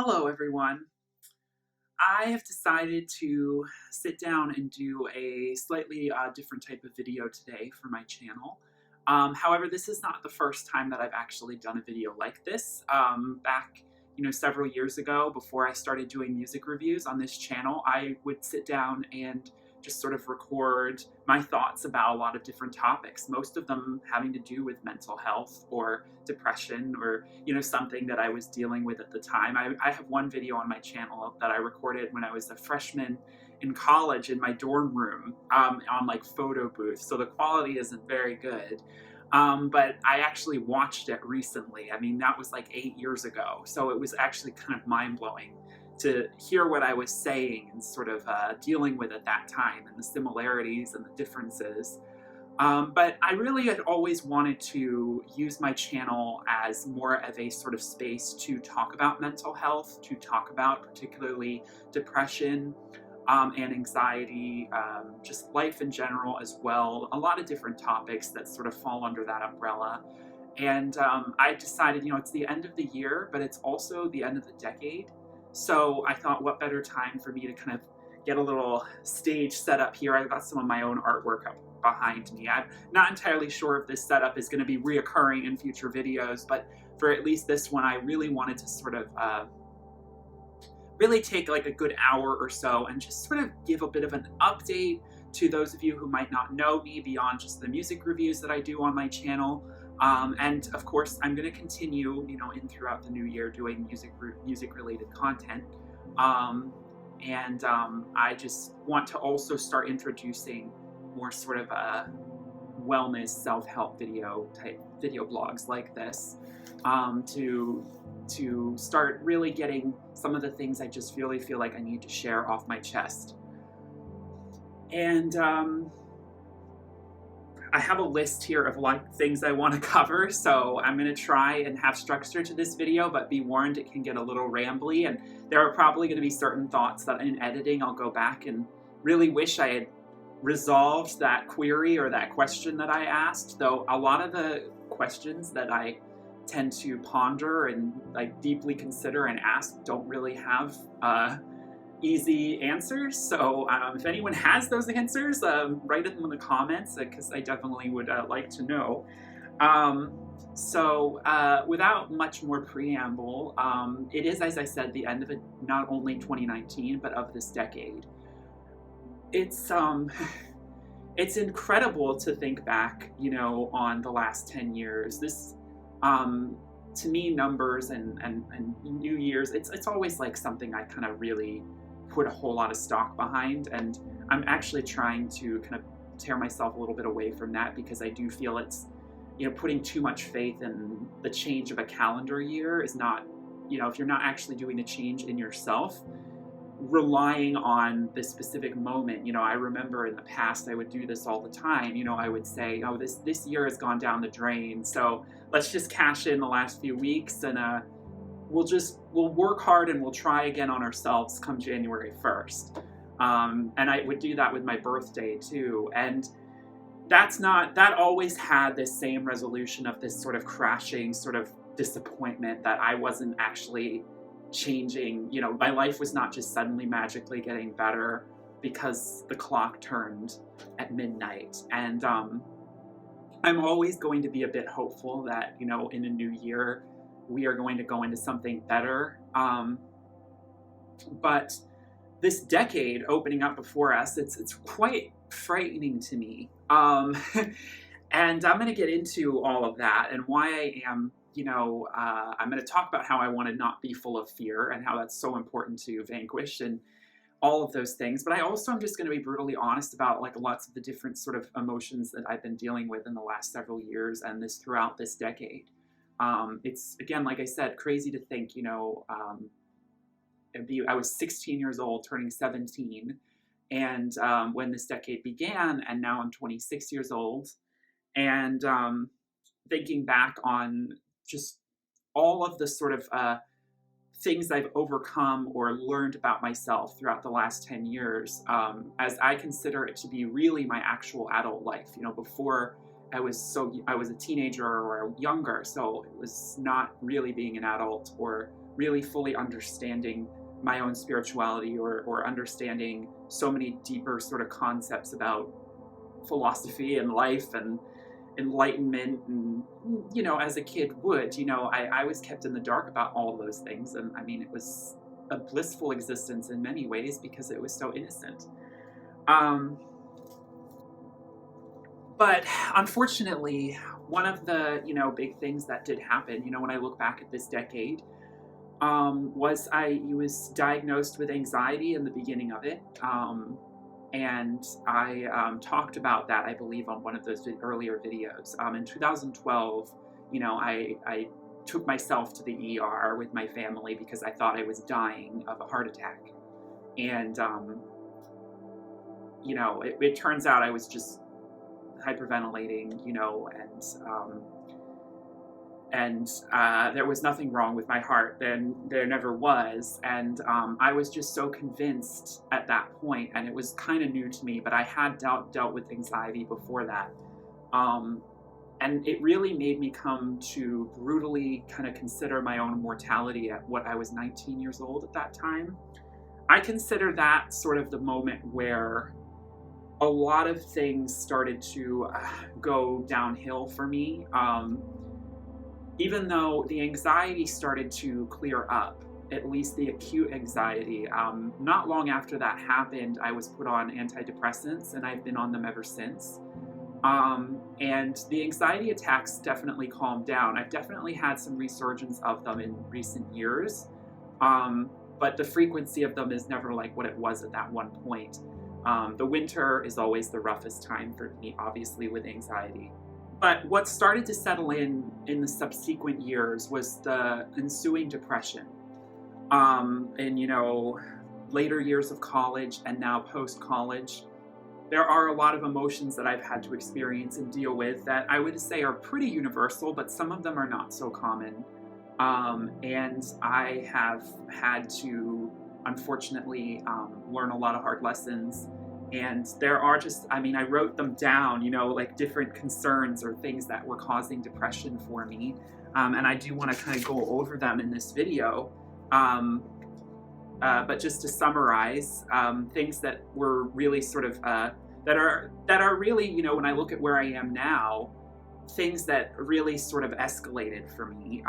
Hello, everyone. I have decided to sit down and do a slightly different type of video today for my channel. However, this is not the first time that I've actually done a video like this. Back, several years ago, before I started doing music reviews on this channel, I would sit down and just sort of record my thoughts about a lot of different topics, most of them having to do with mental health or depression or, something that I was dealing with at the time. I have one video on my channel that I recorded when I was a freshman in college in my dorm room on like photo booth. So the quality isn't very good. But I actually watched it recently. I mean, that was like 8 years ago. So it was actually kind of mind blowing to hear what I was saying and sort of dealing with at that time and the similarities and the differences. But I really had always wanted to use my channel as more of a sort of space to talk about mental health, to talk about particularly depression and anxiety, just life in general as well, a lot of different topics that sort of fall under that umbrella. And I decided, it's the end of the year, but it's also the end of the decade. So I thought, what better time for me to kind of get a little stage set up here. I've got some of my own artwork up behind me. I'm not entirely sure if this setup is going to be reoccurring in future videos, but for at least this one, I really wanted to sort of really take like a good hour or so and just sort of give a bit of an update to those of you who might not know me beyond just the music reviews that I do on my channel. And of course, I'm going to continue, in throughout the new year doing music related content. I just want to also start introducing more sort of a wellness self-help video blogs like this to start really getting some of the things I just really feel like I need to share off my chest. And I have a list here of like things I want to cover, so I'm going to try and have structure to this video, but be warned it can get a little rambly, and there are probably going to be certain thoughts that in editing I'll go back and really wish I had resolved that query or that question that I asked, though a lot of the questions that I tend to ponder and like deeply consider and ask don't really have easy answers. So if anyone has those answers, write them in the comments because I definitely would like to know. Without much more preamble, it is, as I said, the end of not only 2019, but of this decade. It's incredible to think back, on the last 10 years. This, to me, numbers and New Year's, it's always like something I kind of really put a whole lot of stock behind, and I'm actually trying to kind of tear myself a little bit away from that because I do feel it's, putting too much faith in the change of a calendar year is not, if you're not actually doing the change in yourself, relying on this specific moment. I remember in the past I would do this all the time. I would say, oh, this year has gone down the drain, so let's just cash in the last few weeks and we'll work hard and we'll try again on ourselves come January 1st. And I would do that with my birthday too. And that always had this same resolution of this sort of crashing sort of disappointment that I wasn't actually changing. My life was not just suddenly magically getting better because the clock turned at midnight. And I'm always going to be a bit hopeful that, in a new year, we are going to go into something better. But this decade opening up before us, it's quite frightening to me. And I'm going to get into all of that and why I am, I'm going to talk about how I want to not be full of fear and how that's so important to vanquish and all of those things. But I also am just going to be brutally honest about like lots of the different sort of emotions that I've been dealing with in the last several years and throughout this decade. It's, again, like I said, crazy to think, I was 16 years old, turning 17, and when this decade began, and now I'm 26 years old, and thinking back on just all of the sort of things I've overcome or learned about myself throughout the last 10 years, as I consider it to be really my actual adult life. Before I was a teenager or younger, so it was not really being an adult or really fully understanding my own spirituality, or understanding so many deeper sort of concepts about philosophy and life and enlightenment. And, as a kid would, I was kept in the dark about all those things. And I mean, it was a blissful existence in many ways because it was so innocent. But unfortunately, one of the, big things that did happen, when I look back at this decade, was I was diagnosed with anxiety in the beginning of it. And I talked about that, I believe, on one of those earlier videos. In 2012, I took myself to the ER with my family because I thought I was dying of a heart attack. And, it turns out I was just hyperventilating, and there was nothing wrong with my heart. Then there never was. And I was just so convinced at that point, and it was kind of new to me, but I had dealt with anxiety before that. And it really made me come to brutally kind of consider my own mortality at what I was 19 years old at that time. I consider that sort of the moment where a lot of things started to go downhill for me. Even though the anxiety started to clear up, at least the acute anxiety, not long after that happened, I was put on antidepressants, and I've been on them ever since. And the anxiety attacks definitely calmed down. I've definitely had some resurgence of them in recent years, but the frequency of them is never like what it was at that one point. The winter is always the roughest time for me, obviously, with anxiety. But what started to settle in the subsequent years was the ensuing depression. In, later years of college and now post-college, there are a lot of emotions that I've had to experience and deal with that I would say are pretty universal, but some of them are not so common. And I have had to, unfortunately, learn a lot of hard lessons. And there are just, I wrote them down, like different concerns or things that were causing depression for me. And I do want to kind of go over them in this video. But just to summarize, things that were really sort of, that are really, when I look at where I am now, things that really sort of escalated for me.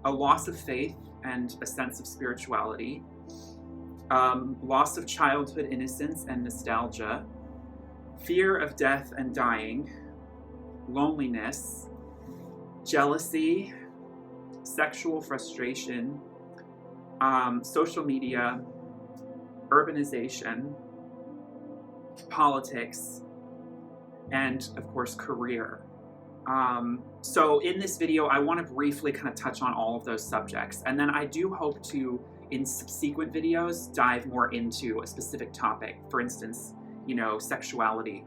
A loss of faith and a sense of spirituality. Loss of childhood innocence and nostalgia, fear of death and dying, loneliness, jealousy, sexual frustration, social media, urbanization, politics, and of course career. So in this video, I want to briefly kind of touch on all of those subjects, and then I do hope to, in subsequent videos, dive more into a specific topic. For instance, sexuality.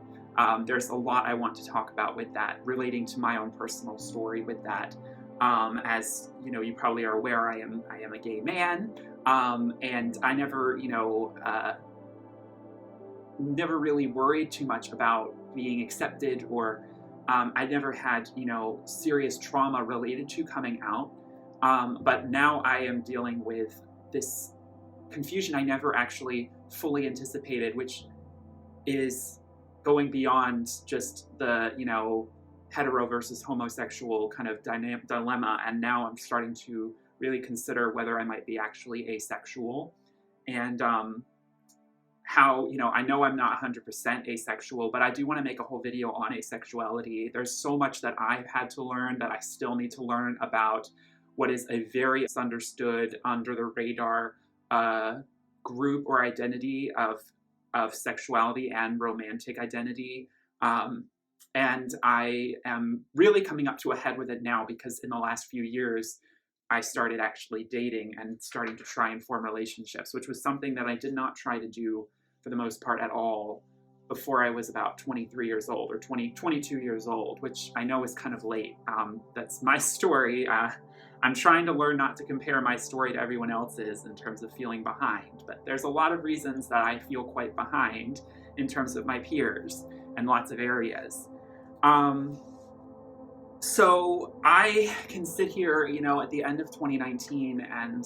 There's a lot I want to talk about with that, relating to my own personal story with that. As you probably are aware, I am a gay man, and I never, never really worried too much about being accepted, or I never had, serious trauma related to coming out. But now I am dealing with this confusion I never actually fully anticipated, which is going beyond just the, hetero versus homosexual kind of dilemma. And now I'm starting to really consider whether I might be actually asexual, and how, I know I'm not 100% asexual, but I do want to make a whole video on asexuality. There's so much that I've had to learn, that I still need to learn about what is a very misunderstood, under the radar group or identity of sexuality and romantic identity. And I am really coming up to a head with it now, because in the last few years, I started actually dating and starting to try and form relationships, which was something that I did not try to do for the most part at all before I was about 23 years old, or 22 years old, which I know is kind of late. That's my story. I'm trying to learn not to compare my story to everyone else's in terms of feeling behind, but there's a lot of reasons that I feel quite behind in terms of my peers in lots of areas. So I can sit here, at the end of 2019 and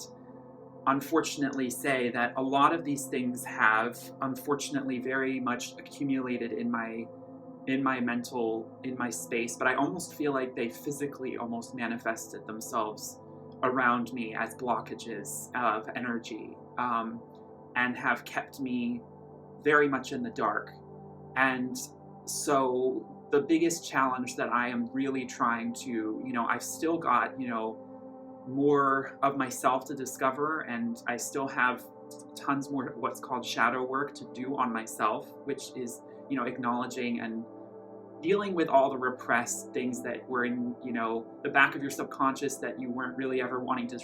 unfortunately say that a lot of these things have unfortunately very much accumulated in my space, but I almost feel like they physically almost manifested themselves around me as blockages of energy, and have kept me very much in the dark. And so the biggest challenge that I am really trying to, I've still got, more of myself to discover, and I still have tons more what's called shadow work to do on myself, which is, acknowledging and dealing with all the repressed things that were in, the back of your subconscious that you weren't really ever wanting to,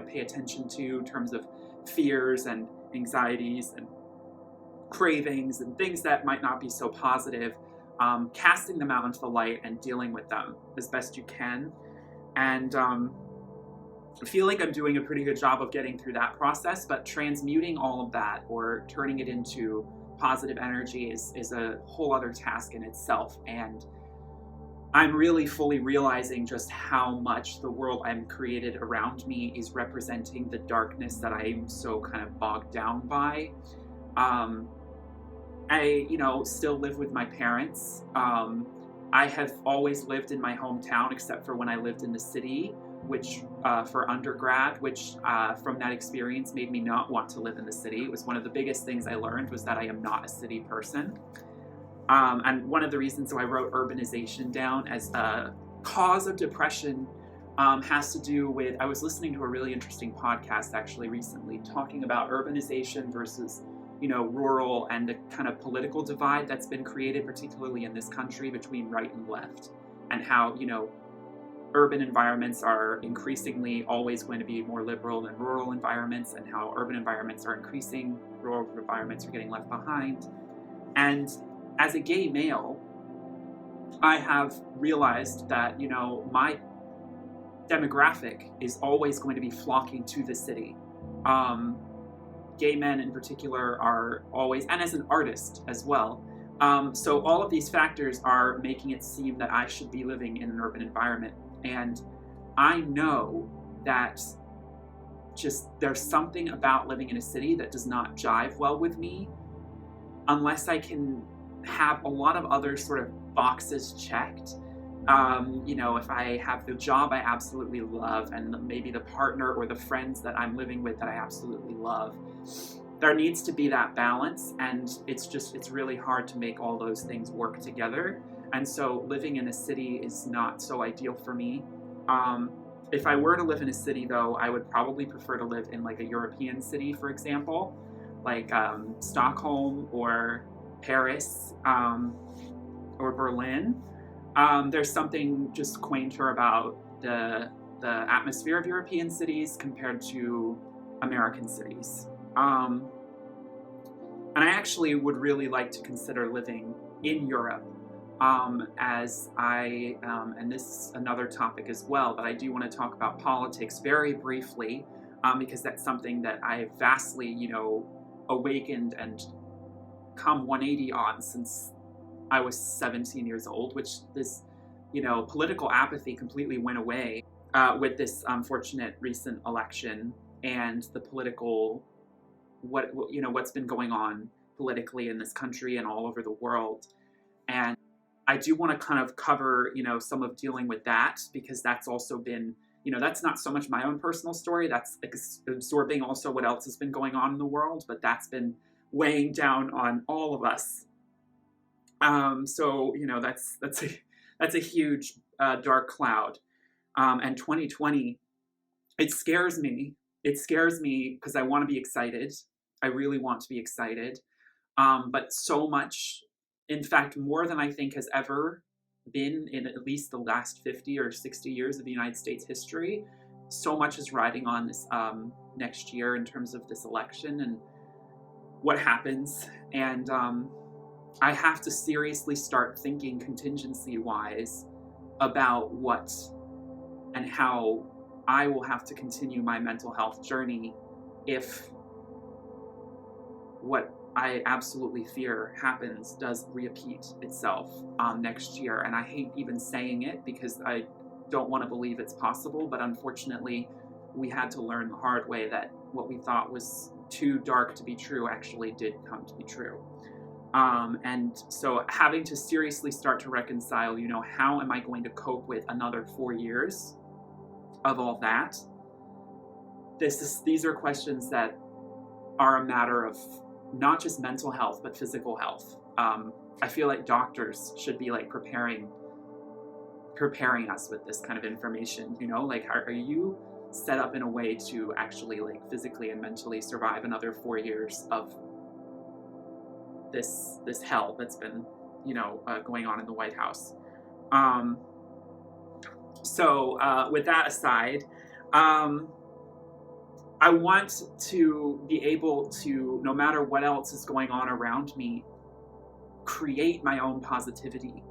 pay attention to, in terms of fears and anxieties and cravings and things that might not be so positive, casting them out into the light and dealing with them as best you can. And I feel like I'm doing a pretty good job of getting through that process, but transmuting all of that or turning it into positive energy is a whole other task in itself. And I'm really fully realizing just how much the world I'm created around me is representing the darkness that I'm so kind of bogged down by. I, still live with my parents. I have always lived in my hometown, except for when I lived in the city, which for undergrad, which from that experience made me not want to live in the city. It was one of the biggest things I learned, was that I am not a city person. And one of the reasons why I wrote urbanization down as a cause of depression has to do with, I was listening to a really interesting podcast actually recently talking about urbanization versus, rural, and the kind of political divide that's been created, particularly in this country, between right and left, and how, urban environments are increasingly always going to be more liberal than rural environments, and how urban environments are increasing, rural environments are getting left behind. And as a gay male, I have realized that, my demographic is always going to be flocking to the city. Gay men in particular are always, and as an artist as well. So all of these factors are making it seem that I should be living in an urban environment. And I know that just there's something about living in a city that does not jive well with me unless I can have a lot of other sort of boxes checked. If I have the job I absolutely love, and maybe the partner or the friends that I'm living with that I absolutely love, there needs to be that balance. And it's really hard to make all those things work together. And so living in a city is not so ideal for me. If I were to live in a city, though, I would probably prefer to live in like a European city, for example, like Stockholm or Paris, or Berlin. There's something just quainter about the atmosphere of European cities compared to American cities. And I actually would really like to consider living in Europe, as I, and this is another topic as well, but I do want to talk about politics very briefly, because that's something that I've vastly, awakened and come 180 on since I was 17 years old, which this, political apathy completely went away with this unfortunate recent election and the political, what's been going on politically in this country and all over the world. And I do want to kind of cover, some of dealing with that, because that's also been, that's not so much my own personal story. That's absorbing also what else has been going on in the world, but that's been weighing down on all of us. So, that's a huge dark cloud. And 2020, it scares me. It scares me because I want to be excited. I really want to be excited. But so much, in fact, more than I think has ever been in at least the last 50 or 60 years of the United States history, so much is riding on this next year in terms of this election and what happens. And I have to seriously start thinking contingency-wise about what and how I will have to continue my mental health journey if what I absolutely fear happens does repeat itself next year. And I hate even saying it, because don't want to believe it's possible, but unfortunately, we had to learn the hard way that what we thought was too dark to be true actually did come to be true. And so having to seriously start to reconcile, how am I going to cope with another 4 years of all that? These are questions that are a matter of not just mental health, but physical health. I feel like doctors should be like preparing us with this kind of information, like, are you set up in a way to actually like physically and mentally survive another 4 years of this hell that's been, going on in the White House. So with that aside, I want to be able to, no matter what else is going on around me, create my own positivity.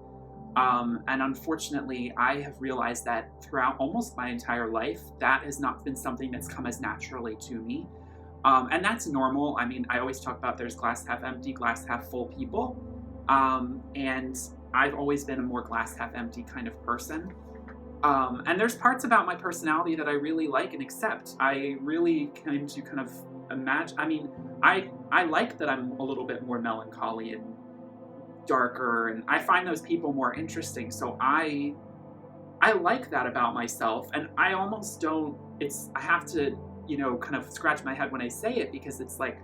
And unfortunately, I have realized that throughout almost my entire life, that has not been something that's come as naturally to me. And that's normal. I mean, I always talk about there's glass half empty, glass half full people. And I've always been a more glass half empty kind of person. And there's parts about my personality that I really like and accept. I really came to kind of imagine, I like that I'm a little bit more melancholy and darker, and I find those people more interesting. So I like that about myself, and I almost don't, I have to, kind of scratch my head when I say it, because it's like,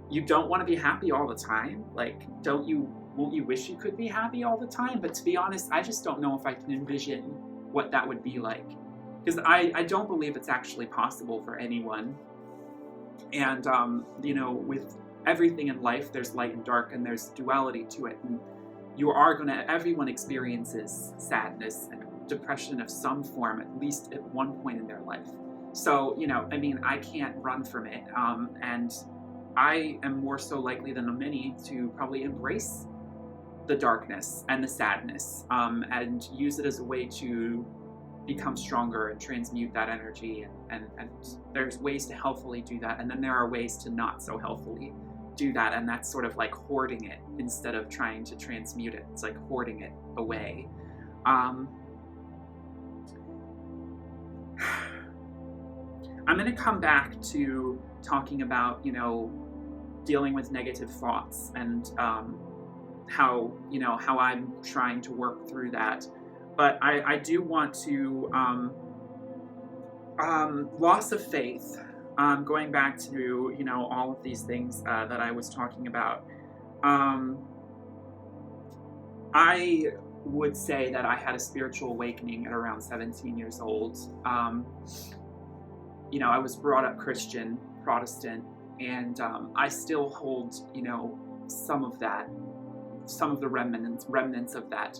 you don't want to be happy all the time. Like, won't you wish you could be happy all the time? But to be honest, I just don't know if I can envision what that would be like, because I don't believe it's actually possible for anyone. And, with everything in life, there's light and dark, and there's duality to it. And everyone experiences sadness and depression of some form, at least at one point in their life. So, I can't run from it. And I am more so likely than many to probably embrace the darkness and the sadness, and use it as a way to become stronger and transmute that energy. And there's ways to healthfully do that. And then there are ways to not so healthfully do that. And that's sort of like hoarding it instead of trying to transmute it. It's like hoarding it away. I'm going to come back to talking about, dealing with negative thoughts and how I'm trying to work through that. But I do want to, loss of faith, going back to, all of these things that I was talking about. I would say that I had a spiritual awakening at around 17 years old. I was brought up Christian, Protestant, and I still hold, some of the remnants of that,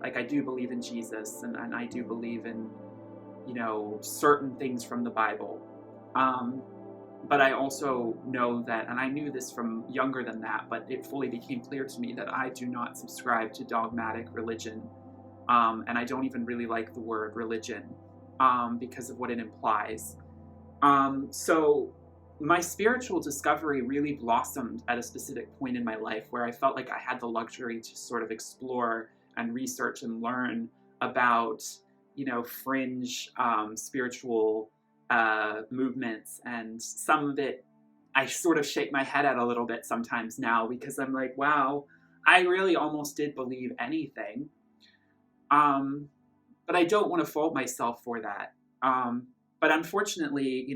like I do believe in Jesus, and I do believe in, certain things from the Bible. But I also know that, and I knew this from younger than that, but it fully became clear to me that I do not subscribe to dogmatic religion. And I don't even really like the word religion, because of what it implies. So my spiritual discovery really blossomed at a specific point in my life where I felt like I had the luxury to sort of explore and research and learn about, fringe spiritual movements. And some of it I sort of shake my head at a little bit sometimes now, because I'm like, wow, I really almost did believe anything. But I don't want to fault myself for that. But unfortunately,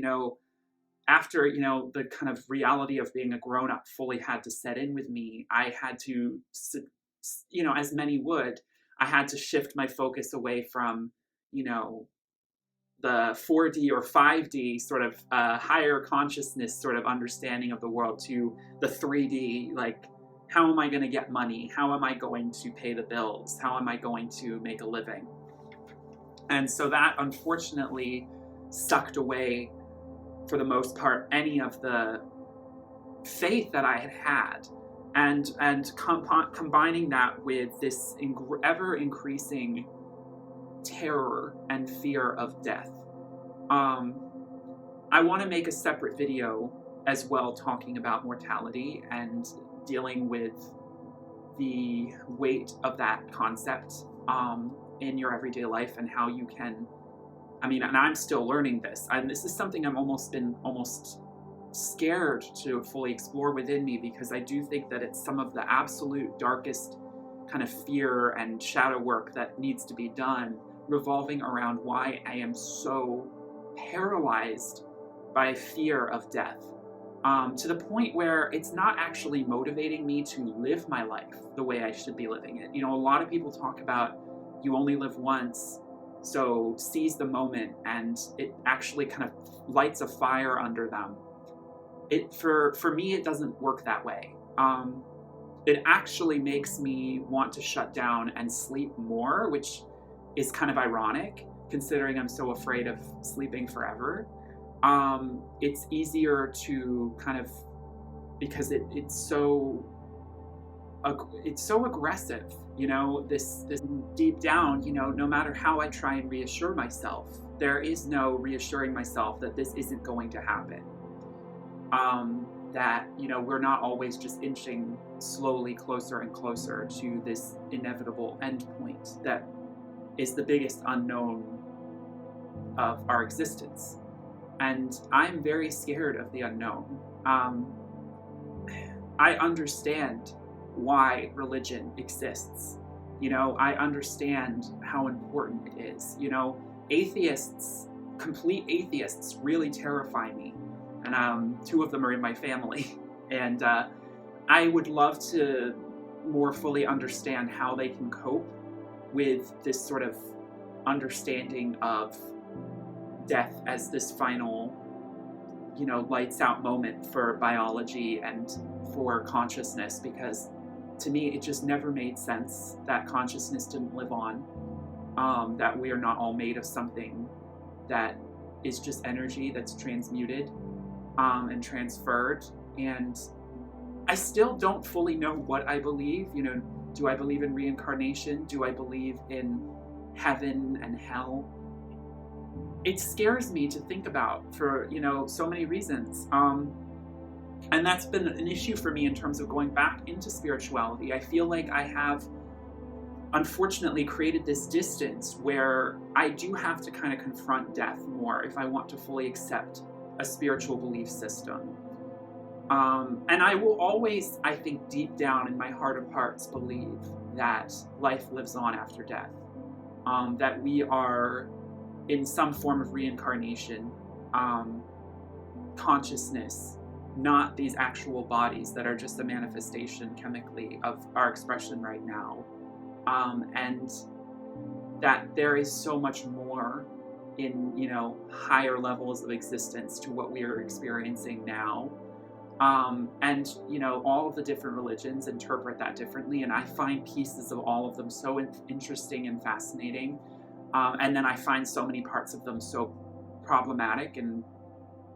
after, the kind of reality of being a grown-up fully had to set in with me, I had to, as many would, I had to shift my focus away from, the 4D or 5D sort of higher consciousness sort of understanding of the world to the 3D, like, how am I going to get money? How am I going to pay the bills? How am I going to make a living? And so that unfortunately sucked away, for the most part, any of the faith that I had had. And combining that with this ever increasing terror and fear of death. I want to make a separate video as well talking about mortality and dealing with the weight of that concept. in your everyday life and how you can, I mean, and I'm still learning this. And this is something I'm almost scared to fully explore within me, because I do think that it's some of the absolute darkest kind of fear and shadow work that needs to be done, revolving around why I am so paralyzed by fear of death, to the point where it's not actually motivating me to live my life the way I should be living it. You know, a lot of people talk about you only live once, so seize the moment, and it actually kind of lights a fire under them. For me, it doesn't work that way. It actually makes me want to shut down and sleep more, which is kind of ironic considering I'm so afraid of sleeping forever. It's easier to kind of, because it's so aggressive, you know, this deep down, you know, no matter how I try and reassure myself, there is no reassuring myself that this isn't going to happen. That, you know, we're not always just inching slowly closer and closer to this inevitable endpoint that is the biggest unknown of our existence. And I'm very scared of the unknown. I understand why religion exists. You know, I understand how important it is. You know, atheists, complete atheists, really terrify me. And 2 of them are in my family. And I would love to more fully understand how they can cope with this sort of understanding of death as this final, you know, lights out moment for biology and for consciousness, because to me it just never made sense that consciousness didn't live on, that we are not all made of something that is just energy that's transmuted and transferred. And I still don't fully know what I believe. You know, do I believe in reincarnation? Do I believe in heaven and hell? It scares me to think about for, you know, so many reasons. And that's been an issue for me in terms of going back into spirituality. I feel like I have, unfortunately, created this distance where I do have to kind of confront death more if I want to fully accept a spiritual belief system. And I will always, I think, deep down in my heart of hearts, believe that life lives on after death, that we are in some form of reincarnation, consciousness, not these actual bodies that are just a manifestation chemically of our expression right now, and that there is so much more in, you know, higher levels of existence to what we are experiencing now. And, you know, all of the different religions interpret that differently, and I find pieces of all of them so interesting and fascinating. And then I find so many parts of them so problematic and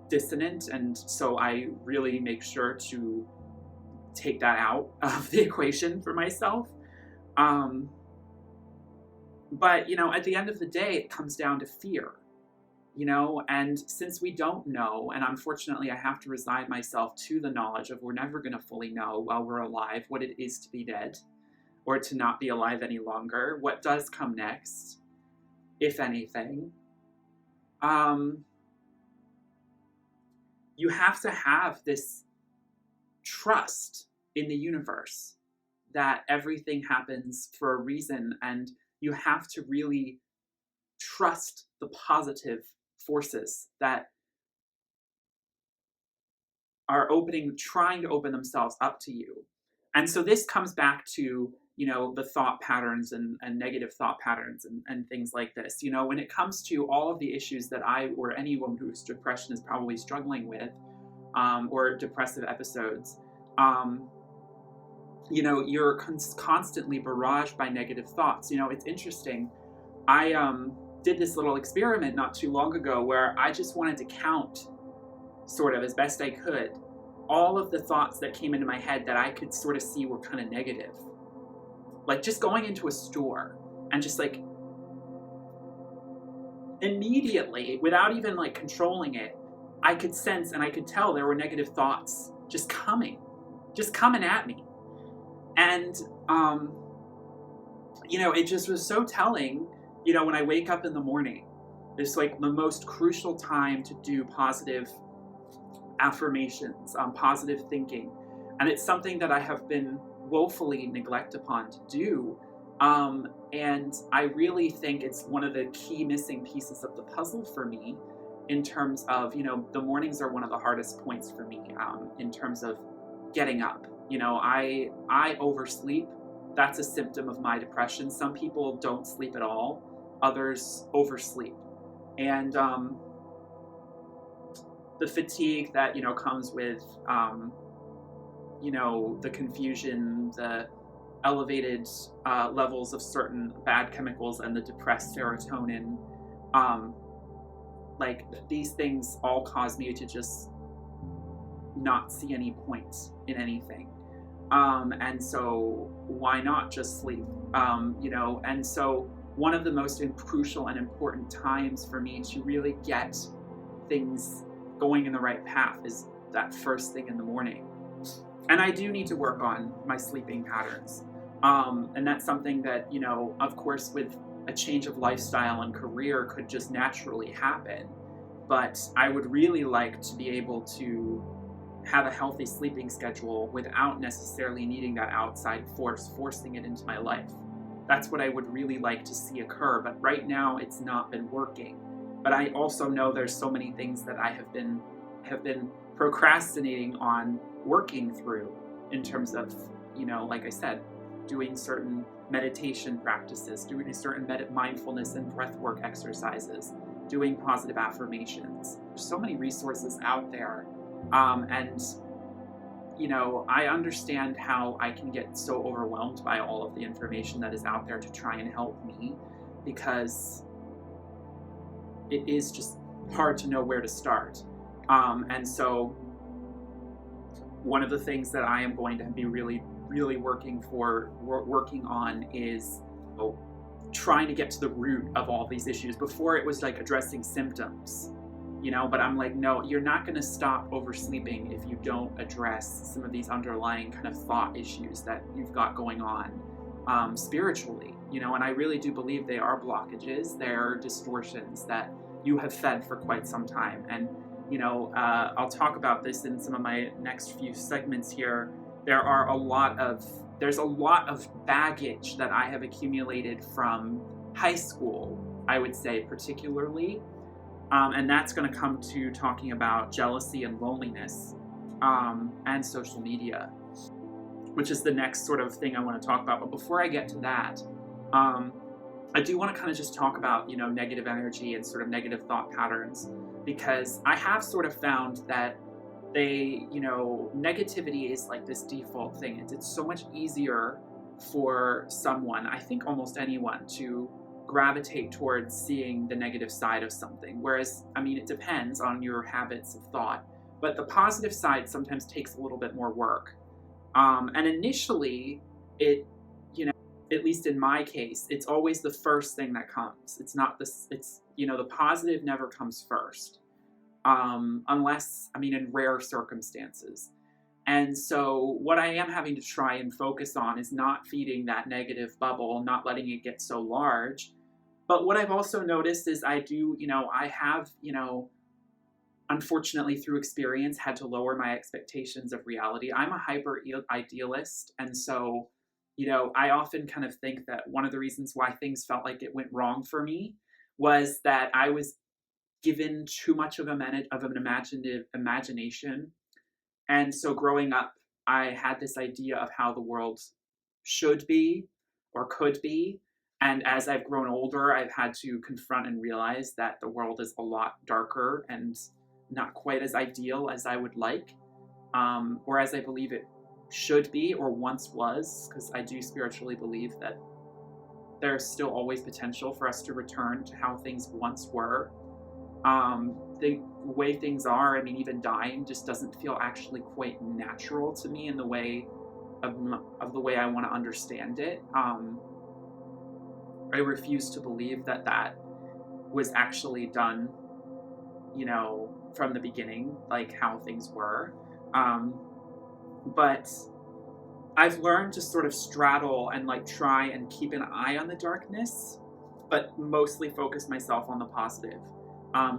dissonant, and so I really make sure to take that out of the equation for myself. But, you know, at the end of the day, it comes down to fear, you know, and since we don't know, and unfortunately I have to resign myself to the knowledge of we're never going to fully know while we're alive what it is to be dead or to not be alive any longer, what does come next, if anything. You have to have this trust in the universe that everything happens for a reason, and you have to really trust the positive forces that are trying to open themselves up to you. And so this comes back to, you know, the thought patterns and negative thought patterns and things like this. You know, when it comes to all of the issues that I or anyone whose depression is probably struggling with, or depressive episodes, you know, you're constantly barraged by negative thoughts. You know, it's interesting. I did this little experiment not too long ago where I just wanted to count, sort of as best I could, all of the thoughts that came into my head that I could sort of see were kind of negative. Like just going into a store and just like immediately, without even like controlling it, I could sense and I could tell there were negative thoughts just coming at me. And, you know, it just was so telling when I wake up in the morning, it's like the most crucial time to do positive affirmations, positive thinking. And it's something that I have been woefully neglected upon to do. And I really think it's one of the key missing pieces of the puzzle for me in terms of, the mornings are one of the hardest points for me in terms of getting up. I oversleep. That's a symptom of my depression. Some people don't sleep at all, others oversleep. And the fatigue that, comes with, the confusion, the elevated levels of certain bad chemicals and the depressed serotonin, like these things all cause me to just not see any point in anything. And so why not just sleep? And so one of the most crucial and important times for me to really get things going in the right path is that first thing in the morning. And I do need to work on my sleeping patterns. And that's something that, of course, with a change of lifestyle and career could just naturally happen. But I would really like to be able to have a healthy sleeping schedule without necessarily needing that outside force forcing it into my life. That's what I would really like to see occur. But right now it's not been working. But I also know there's so many things that I have been procrastinating on working through in terms of, like I said, doing certain meditation practices, doing certain mindfulness and breathwork exercises, doing positive affirmations. There's so many resources out there. And I understand how I can get so overwhelmed by all of the information that is out there to try and help me, because it is just hard to know where to start. And so one of the things that I am going to be really, really working on is trying to get to the root of all these issues. Before it was like addressing symptoms, but I'm like, no, you're not going to stop oversleeping if you don't address some of these underlying kind of thought issues that you've got going on spiritually, and I really do believe they are blockages, they're distortions that you have fed for quite some time. And I'll talk about this in some of my next few segments here. There's a lot of baggage that I have accumulated from high school, I would say particularly. And that's going to come to talking about jealousy and loneliness and social media, which is the next sort of thing I want to talk about. But before I get to that, I do want to kind of just talk about, negative energy and sort of negative thought patterns, because I have sort of found that negativity is like this default thing. It's so much easier for someone, I think almost anyone, to gravitate towards seeing the negative side of something. Whereas, it depends on your habits of thought, but the positive side sometimes takes a little bit more work. And initially, at least in my case, it's always the first thing that comes. It's not the positive never comes first. Unless, in rare circumstances. And so what I am having to try and focus on is not feeding that negative bubble, not letting it get so large. But what I've also noticed is I have, unfortunately through experience, had to lower my expectations of reality. I'm a hyper idealist. And so, I often kind of think that one of the reasons why things felt like it went wrong for me was that I was given too much of an imaginative imagination. And so growing up, I had this idea of how the world should be or could be. And as I've grown older, I've had to confront and realize that the world is a lot darker and not quite as ideal as I would like, or as I believe it should be or once was, because I do spiritually believe that there's still always potential for us to return to how things once were. The way things are, even dying just doesn't feel actually quite natural to me in the way of the way I want to understand it. I refuse to believe that was actually done, from the beginning, like how things were. But I've learned to sort of straddle and try and keep an eye on the darkness, but mostly focus myself on the positive,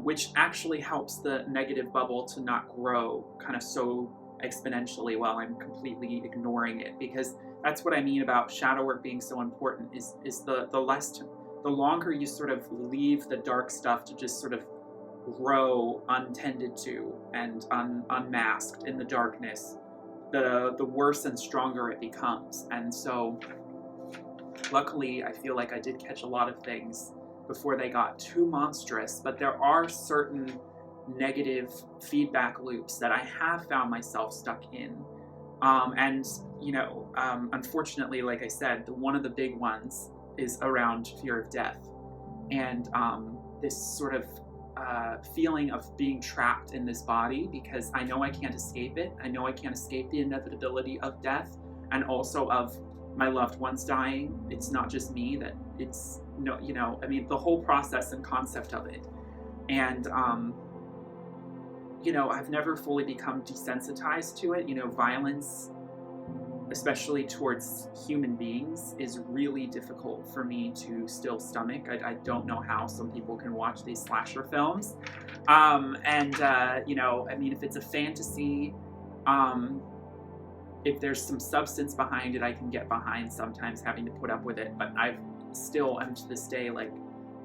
which actually helps the negative bubble to not grow kind of so exponentially while I'm completely ignoring it. Because that's what I mean about shadow work being so important, is the longer you sort of leave the dark stuff to just sort of grow untended to and unmasked in the darkness, the worse and stronger it becomes. And so luckily, I feel like I did catch a lot of things before they got too monstrous, but there are certain negative feedback loops that I have found myself stuck in. And, unfortunately, like I said, one of the big ones is around fear of death. And this sort of feeling of being trapped in this body, because I know I can't escape it. I know I can't escape the inevitability of death, and also of my loved ones dying. It's not just me, that it's the whole process and concept of it. And I've never fully become desensitized to it. Violence, especially towards human beings, is really difficult for me to still stomach. I don't know how some people can watch these slasher films. If it's a fantasy, if there's some substance behind it, I can get behind sometimes having to put up with it. But I'm to this day, like,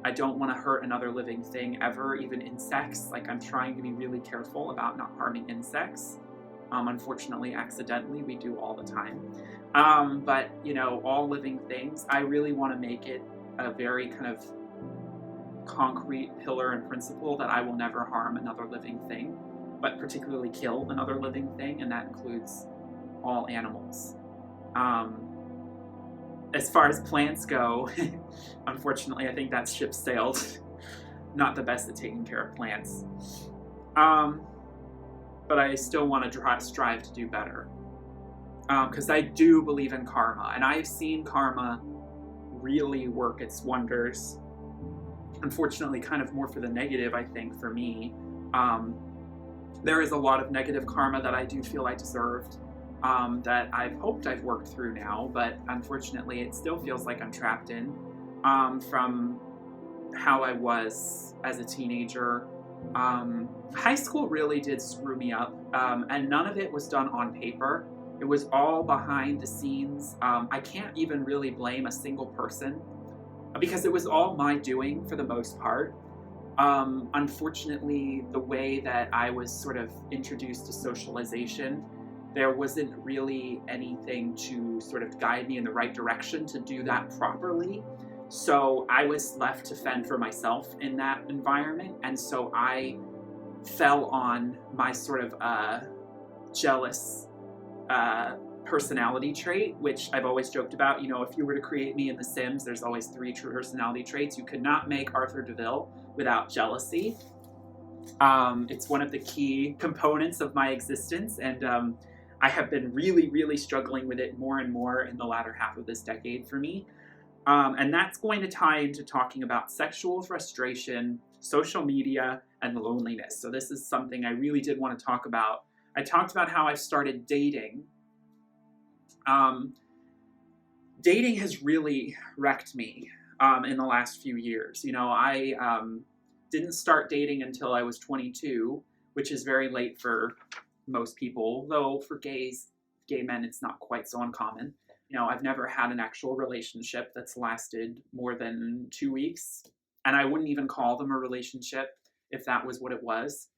I don't want to hurt another living thing ever, even insects. Like, I'm trying to be really careful about not harming insects. Unfortunately, accidentally, we do all the time. But all living things, I really want to make it a very kind of concrete pillar and principle that I will never harm another living thing, but particularly kill another living thing, and that includes all animals. As far as plants go, unfortunately, I think that ship sailed. Not the best at taking care of plants. But I still want to strive to do better. Because I do believe in karma, and I've seen karma really work its wonders. Unfortunately, kind of more for the negative, I think, for me. There is a lot of negative karma that I do feel I deserved, that I've hoped I've worked through now, but unfortunately it still feels like I'm trapped in, from how I was as a teenager. High school really did screw me up, and none of it was done on paper. It was all behind the scenes. I can't even really blame a single person, because it was all my doing for the most part. Unfortunately, the way that I was sort of introduced to socialization, there wasn't really anything to sort of guide me in the right direction to do that properly. So I was left to fend for myself in that environment. And so I fell on my sort of jealous personality trait, which I've always joked about. If you were to create me in The Sims, there's always 3 true personality traits. You could not make Arthur DeVille without jealousy. It's one of the key components of my existence, and I have been really, really struggling with it more and more in the latter half of this decade for me. And that's going to tie into talking about sexual frustration, social media, and loneliness. So this is something I really did want to talk about. I talked about how I've started dating. Dating has really wrecked me in the last few years. I didn't start dating until I was 22, which is very late for most people, though for gay men, it's not quite so uncommon. I've never had an actual relationship that's lasted more than 2 weeks, and I wouldn't even call them a relationship if that was what it was.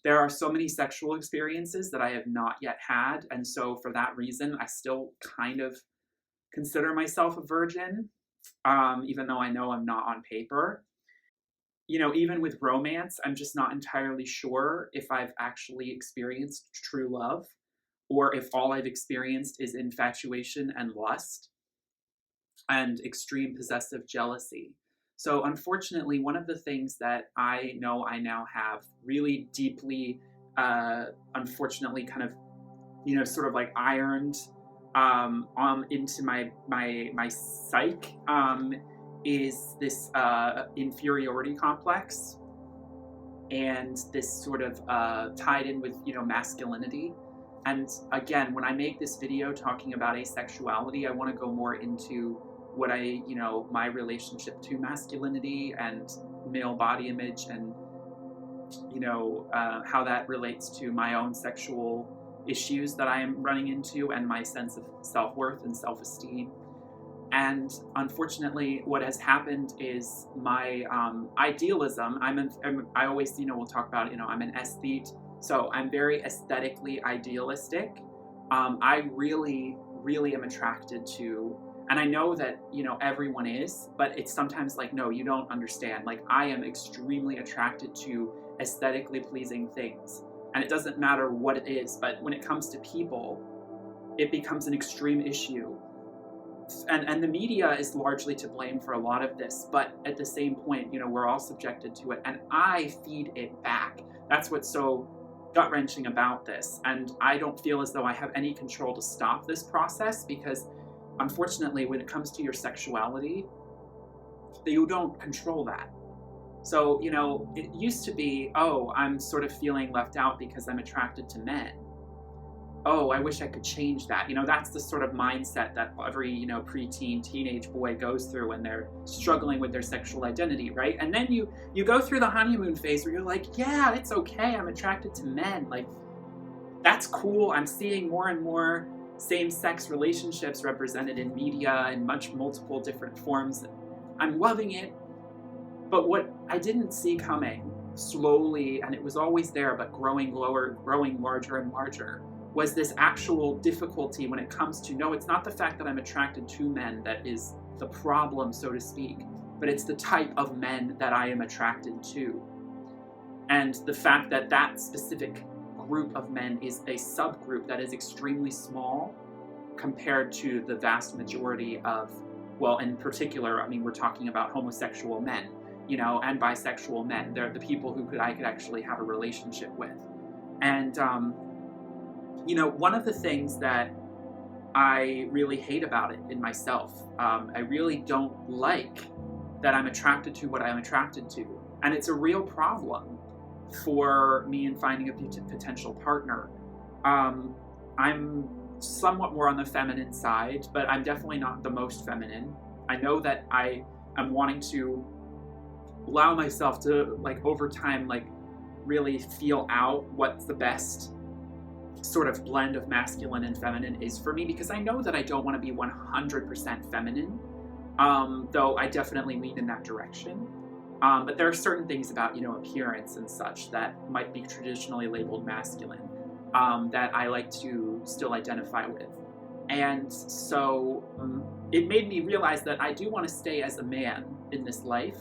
There are so many sexual experiences that I have not yet had, and so for that reason, I still kind of consider myself a virgin, even though I know I'm not on paper. Even with romance, I'm just not entirely sure if I've actually experienced true love, or if all I've experienced is infatuation and lust and extreme possessive jealousy. So unfortunately, one of the things that I know I now have really deeply, unfortunately, kind of, sort of like ironed into my psyche, is this inferiority complex, and this sort of tied in with masculinity. And again, when I make this video talking about asexuality, I want to go more into what I, my relationship to masculinity and male body image, and how that relates to my own sexual issues that I am running into, and my sense of self-worth and self-esteem. And unfortunately, what has happened is my idealism. I always, we'll talk about, I'm an aesthete, so I'm very aesthetically idealistic. I really, really am attracted to, and I know that, everyone is, but it's sometimes like, no, you don't understand. Like, I am extremely attracted to aesthetically pleasing things. And it doesn't matter what it is, but when it comes to people, it becomes an extreme issue. And the media is largely to blame for a lot of this, but at the same point, we're all subjected to it, and I feed it back. That's what's so gut-wrenching about this. And I don't feel as though I have any control to stop this process, because unfortunately, when it comes to your sexuality, you don't control that. So, it used to be, oh, I'm sort of feeling left out because I'm attracted to men. Oh, I wish I could change that. That's the sort of mindset that every, preteen, teenage boy goes through when they're struggling with their sexual identity, right? And then you go through the honeymoon phase where you're like, yeah, it's okay, I'm attracted to men. Like, that's cool. I'm seeing more and more same-sex relationships represented in media in multiple different forms. I'm loving it. But what I didn't see coming slowly, and it was always there, but growing larger and larger, was this actual difficulty when it comes to, no, it's not the fact that I'm attracted to men that is the problem, so to speak, but it's the type of men that I am attracted to. And the fact that that specific group of men is a subgroup that is extremely small compared to the vast majority of, well, in particular, I mean, we're talking about homosexual men, and bisexual men. They're the people I could actually have a relationship with. And, one of the things that I really hate about it in myself, I really don't like that I'm attracted to what I'm attracted to. And it's a real problem for me in finding a potential partner. I'm somewhat more on the feminine side, but I'm definitely not the most feminine. I know that I am wanting to allow myself to, like, over time, like, really feel out what's the best sort of blend of masculine and feminine is for me, because I know that I don't want to be 100% feminine, though I definitely lean in that direction. But there are certain things about, appearance and such that might be traditionally labeled masculine, that I like to still identify with. And so it made me realize that I do want to stay as a man in this life,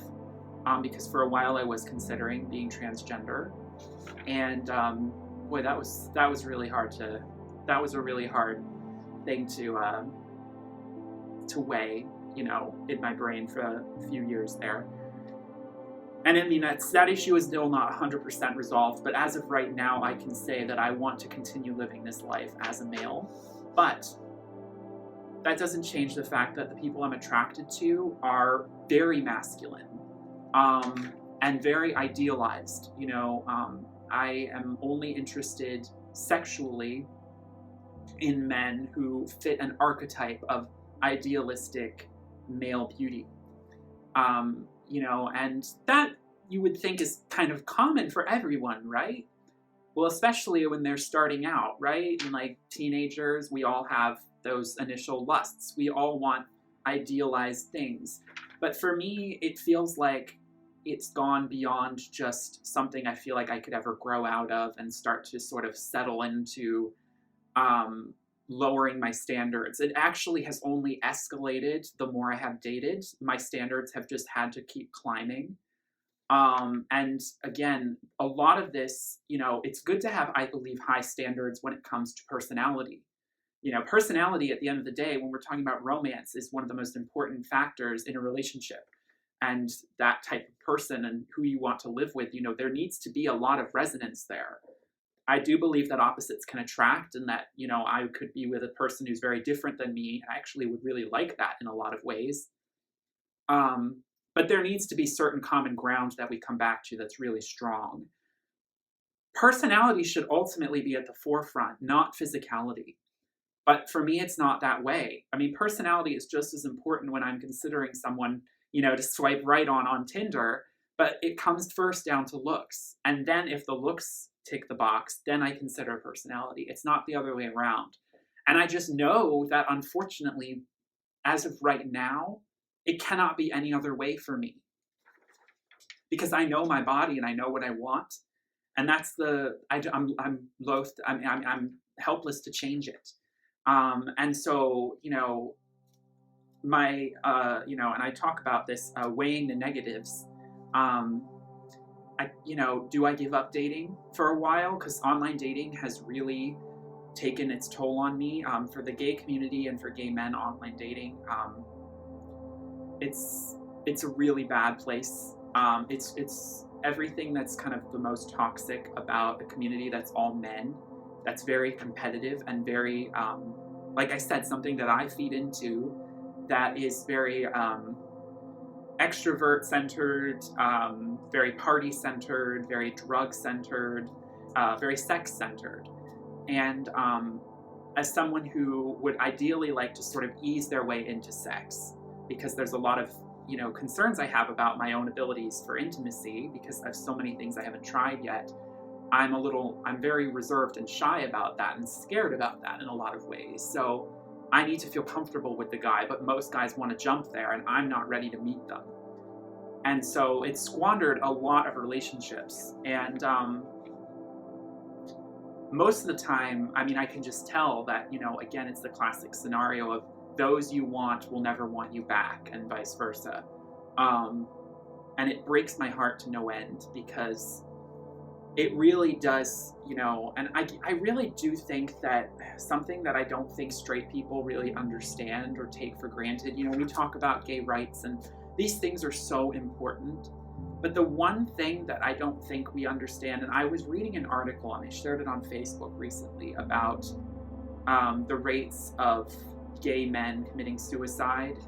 because for a while I was considering being transgender. And boy, that was really hard that was a really hard thing to weigh, in my brain for a few years there. And I mean, that issue is still not 100% resolved, but as of right now, I can say that I want to continue living this life as a male. But that doesn't change the fact that the people I'm attracted to are very masculine, and very idealized. I am only interested sexually in men who fit an archetype of idealistic male beauty. And that you would think is kind of common for everyone, right? Well, especially when they're starting out, right? And like teenagers, we all have those initial lusts. We all want idealized things. But for me, it feels like it's gone beyond just something I feel like I could ever grow out of and start to sort of settle into lowering my standards. It actually has only escalated the more I have dated. My standards have just had to keep climbing. And again, a lot of this, it's good to have, I believe, high standards when it comes to personality. Personality at the end of the day, when we're talking about romance, is one of the most important factors in a relationship. And that type of person and who you want to live with, there needs to be a lot of resonance there. I do believe that opposites can attract, and that, I could be with a person who's very different than me. I actually would really like that in a lot of ways. But there needs to be certain common ground that we come back to that's really strong. Personality should ultimately be at the forefront, not physicality. But for me, it's not that way. I mean, personality is just as important when I'm considering someone, you know, to swipe right on Tinder, but it comes first down to looks. And then if the looks tick the box, then I consider personality. It's not the other way around. And I just know that unfortunately, as of right now, it cannot be any other way for me because I know my body and I know what I want. And that's I'm loath, I'm helpless to change it. And so, you know, you know, and I talk about this, weighing the negatives. You know, do I give up dating for a while? Because online dating has really taken its toll on me. For the gay community and for gay men, online dating, it's a really bad place. It's everything that's kind of the most toxic about a community that's all men, that's very competitive and very, like I said, something that I feed into that is very extrovert centered, very party centered, very drug centered, very sex centered. And as someone who would ideally like to sort of ease their way into sex, because there's a lot of, you know, concerns I have about my own abilities for intimacy because I have so many things I haven't tried yet. I'm very reserved and shy about that and scared about that in a lot of ways. So I need to feel comfortable with the guy, but most guys want to jump there and I'm not ready to meet them. And so it squandered a lot of relationships. And most of the time, I mean, I can just tell that, you know, again, it's the classic scenario of those you want will never want you back and vice versa. And it breaks my heart to no end because it really does, you know, and I really do think that something that I don't think straight people really understand or take for granted, you know, we talk about gay rights and these things are so important, but the one thing that I don't think we understand, and I was reading an article and I shared it on Facebook recently about the rates of gay men committing suicide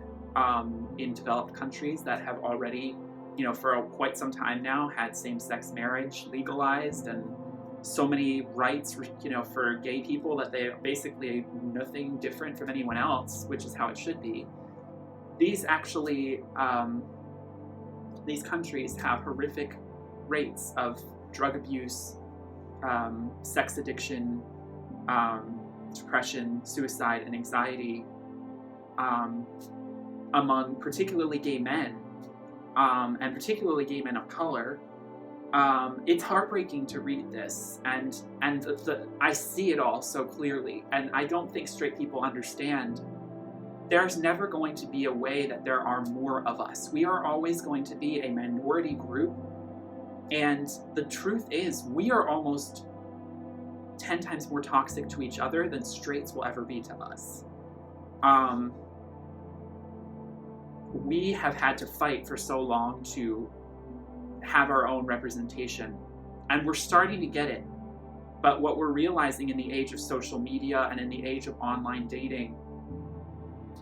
in developed countries that have already, you know, for quite some time now had same-sex marriage legalized and so many rights, you know, for gay people that they basically nothing different from anyone else, which is how it should be. These actually, these countries have horrific rates of drug abuse, sex addiction, depression, suicide, and anxiety among particularly gay men, and particularly gay men of color. It's heartbreaking to read this, and I see it all so clearly, and I don't think straight people understand. There's never going to be a way that there are more of us. We are always going to be a minority group, and the truth is we are almost 10 times more toxic to each other than straights will ever be to us. We have had to fight for so long to have our own representation, and we're starting to get it. But what we're realizing in the age of social media and in the age of online dating,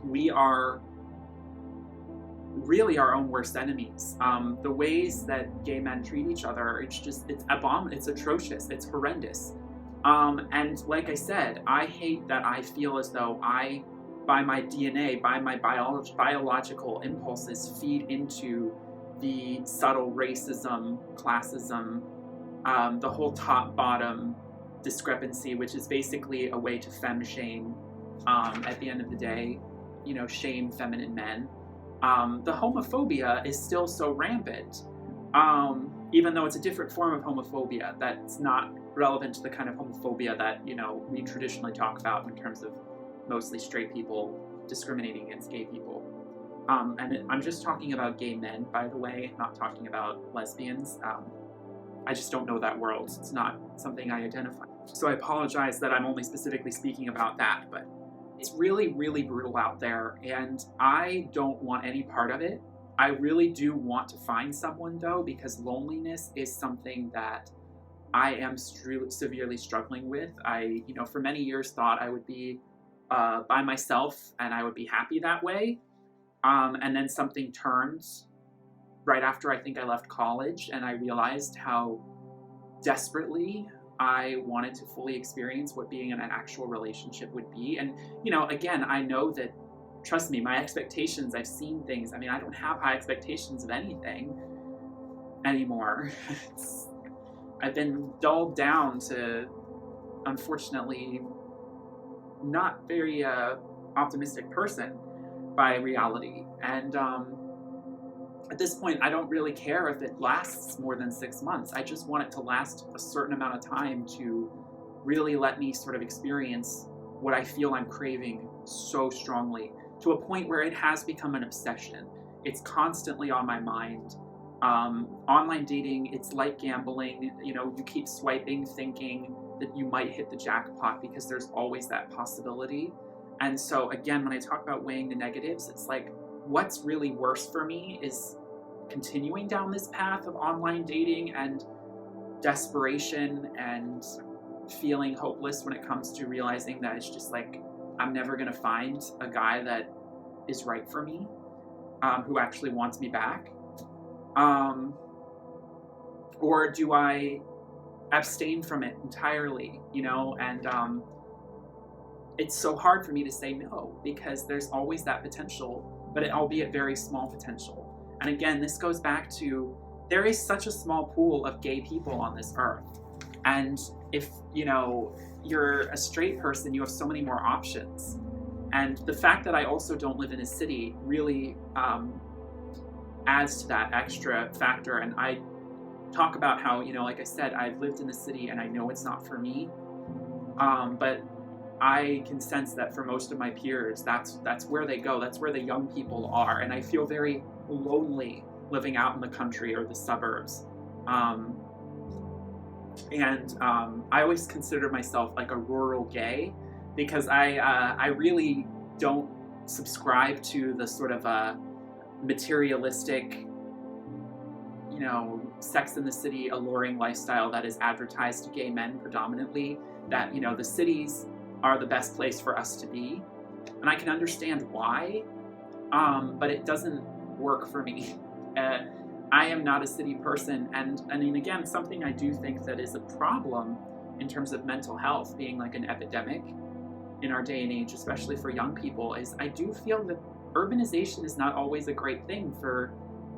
we are really our own worst enemies. The ways that gay men treat each other, it's abominable, it's atrocious, it's horrendous. And like I said, I hate that I feel as though I, by my DNA, by my biological impulses, feed into the subtle racism, classism, the whole top-bottom discrepancy, which is basically a way to femme-shame, at the end of the day, you know, shame feminine men. The homophobia is still so rampant, even though it's a different form of homophobia that's not relevant to the kind of homophobia that, you know, we traditionally talk about in terms of mostly straight people discriminating against gay people. And I'm just talking about gay men, by the way, not talking about lesbians. I just don't know that world. It's not something I identify. So I apologize that I'm only specifically speaking about that, but it's really, really brutal out there, and I don't want any part of it. I really do want to find someone, though, because loneliness is something that I am severely struggling with. I, you know, for many years thought I would be by myself and I would be happy that way. And then something turned right after I think I left college, and I realized how desperately I wanted to fully experience what being in an actual relationship would be. And, you know, again, I know that, trust me, my expectations, I've seen things. I mean, I don't have high expectations of anything anymore. I've been dulled down to, unfortunately, not very optimistic person by reality. And at this point, I don't really care if it lasts more than 6 months. I just want it to last a certain amount of time to really let me sort of experience what I feel I'm craving so strongly, to a point where it has become an obsession. It's constantly on my mind. Online dating, it's like gambling. You know, you keep swiping thinking that you might hit the jackpot because there's always that possibility. And so again, when I talk about weighing the negatives, it's like, what's really worse for me is continuing down this path of online dating and desperation and feeling hopeless when it comes to realizing that it's just like, I'm never going to find a guy that is right for me, who actually wants me back. Or do I abstain from it entirely, you know? And it's so hard for me to say no, because there's always that potential, but albeit very small potential. And again, this goes back to, there is such a small pool of gay people on this earth. And if, you know, you're a straight person, you have so many more options. And the fact that I also don't live in a city really adds to that extra factor. And I talk about how, you know, like I said, I've lived in the city and I know it's not for me. But I can sense that for most of my peers, that's where they go. That's where the young people are. And I feel very lonely living out in the country or the suburbs. I always consider myself like a rural gay, because I really don't subscribe to the sort of materialistic, you know, Sex in the City alluring lifestyle that is advertised to gay men predominantly, that, you know, the cities are the best place for us to be. And I can understand why, but it doesn't work for me. I am not a city person. And I mean, again, something I do think that is a problem in terms of mental health being like an epidemic in our day and age, especially for young people, is I do feel that urbanization is not always a great thing, for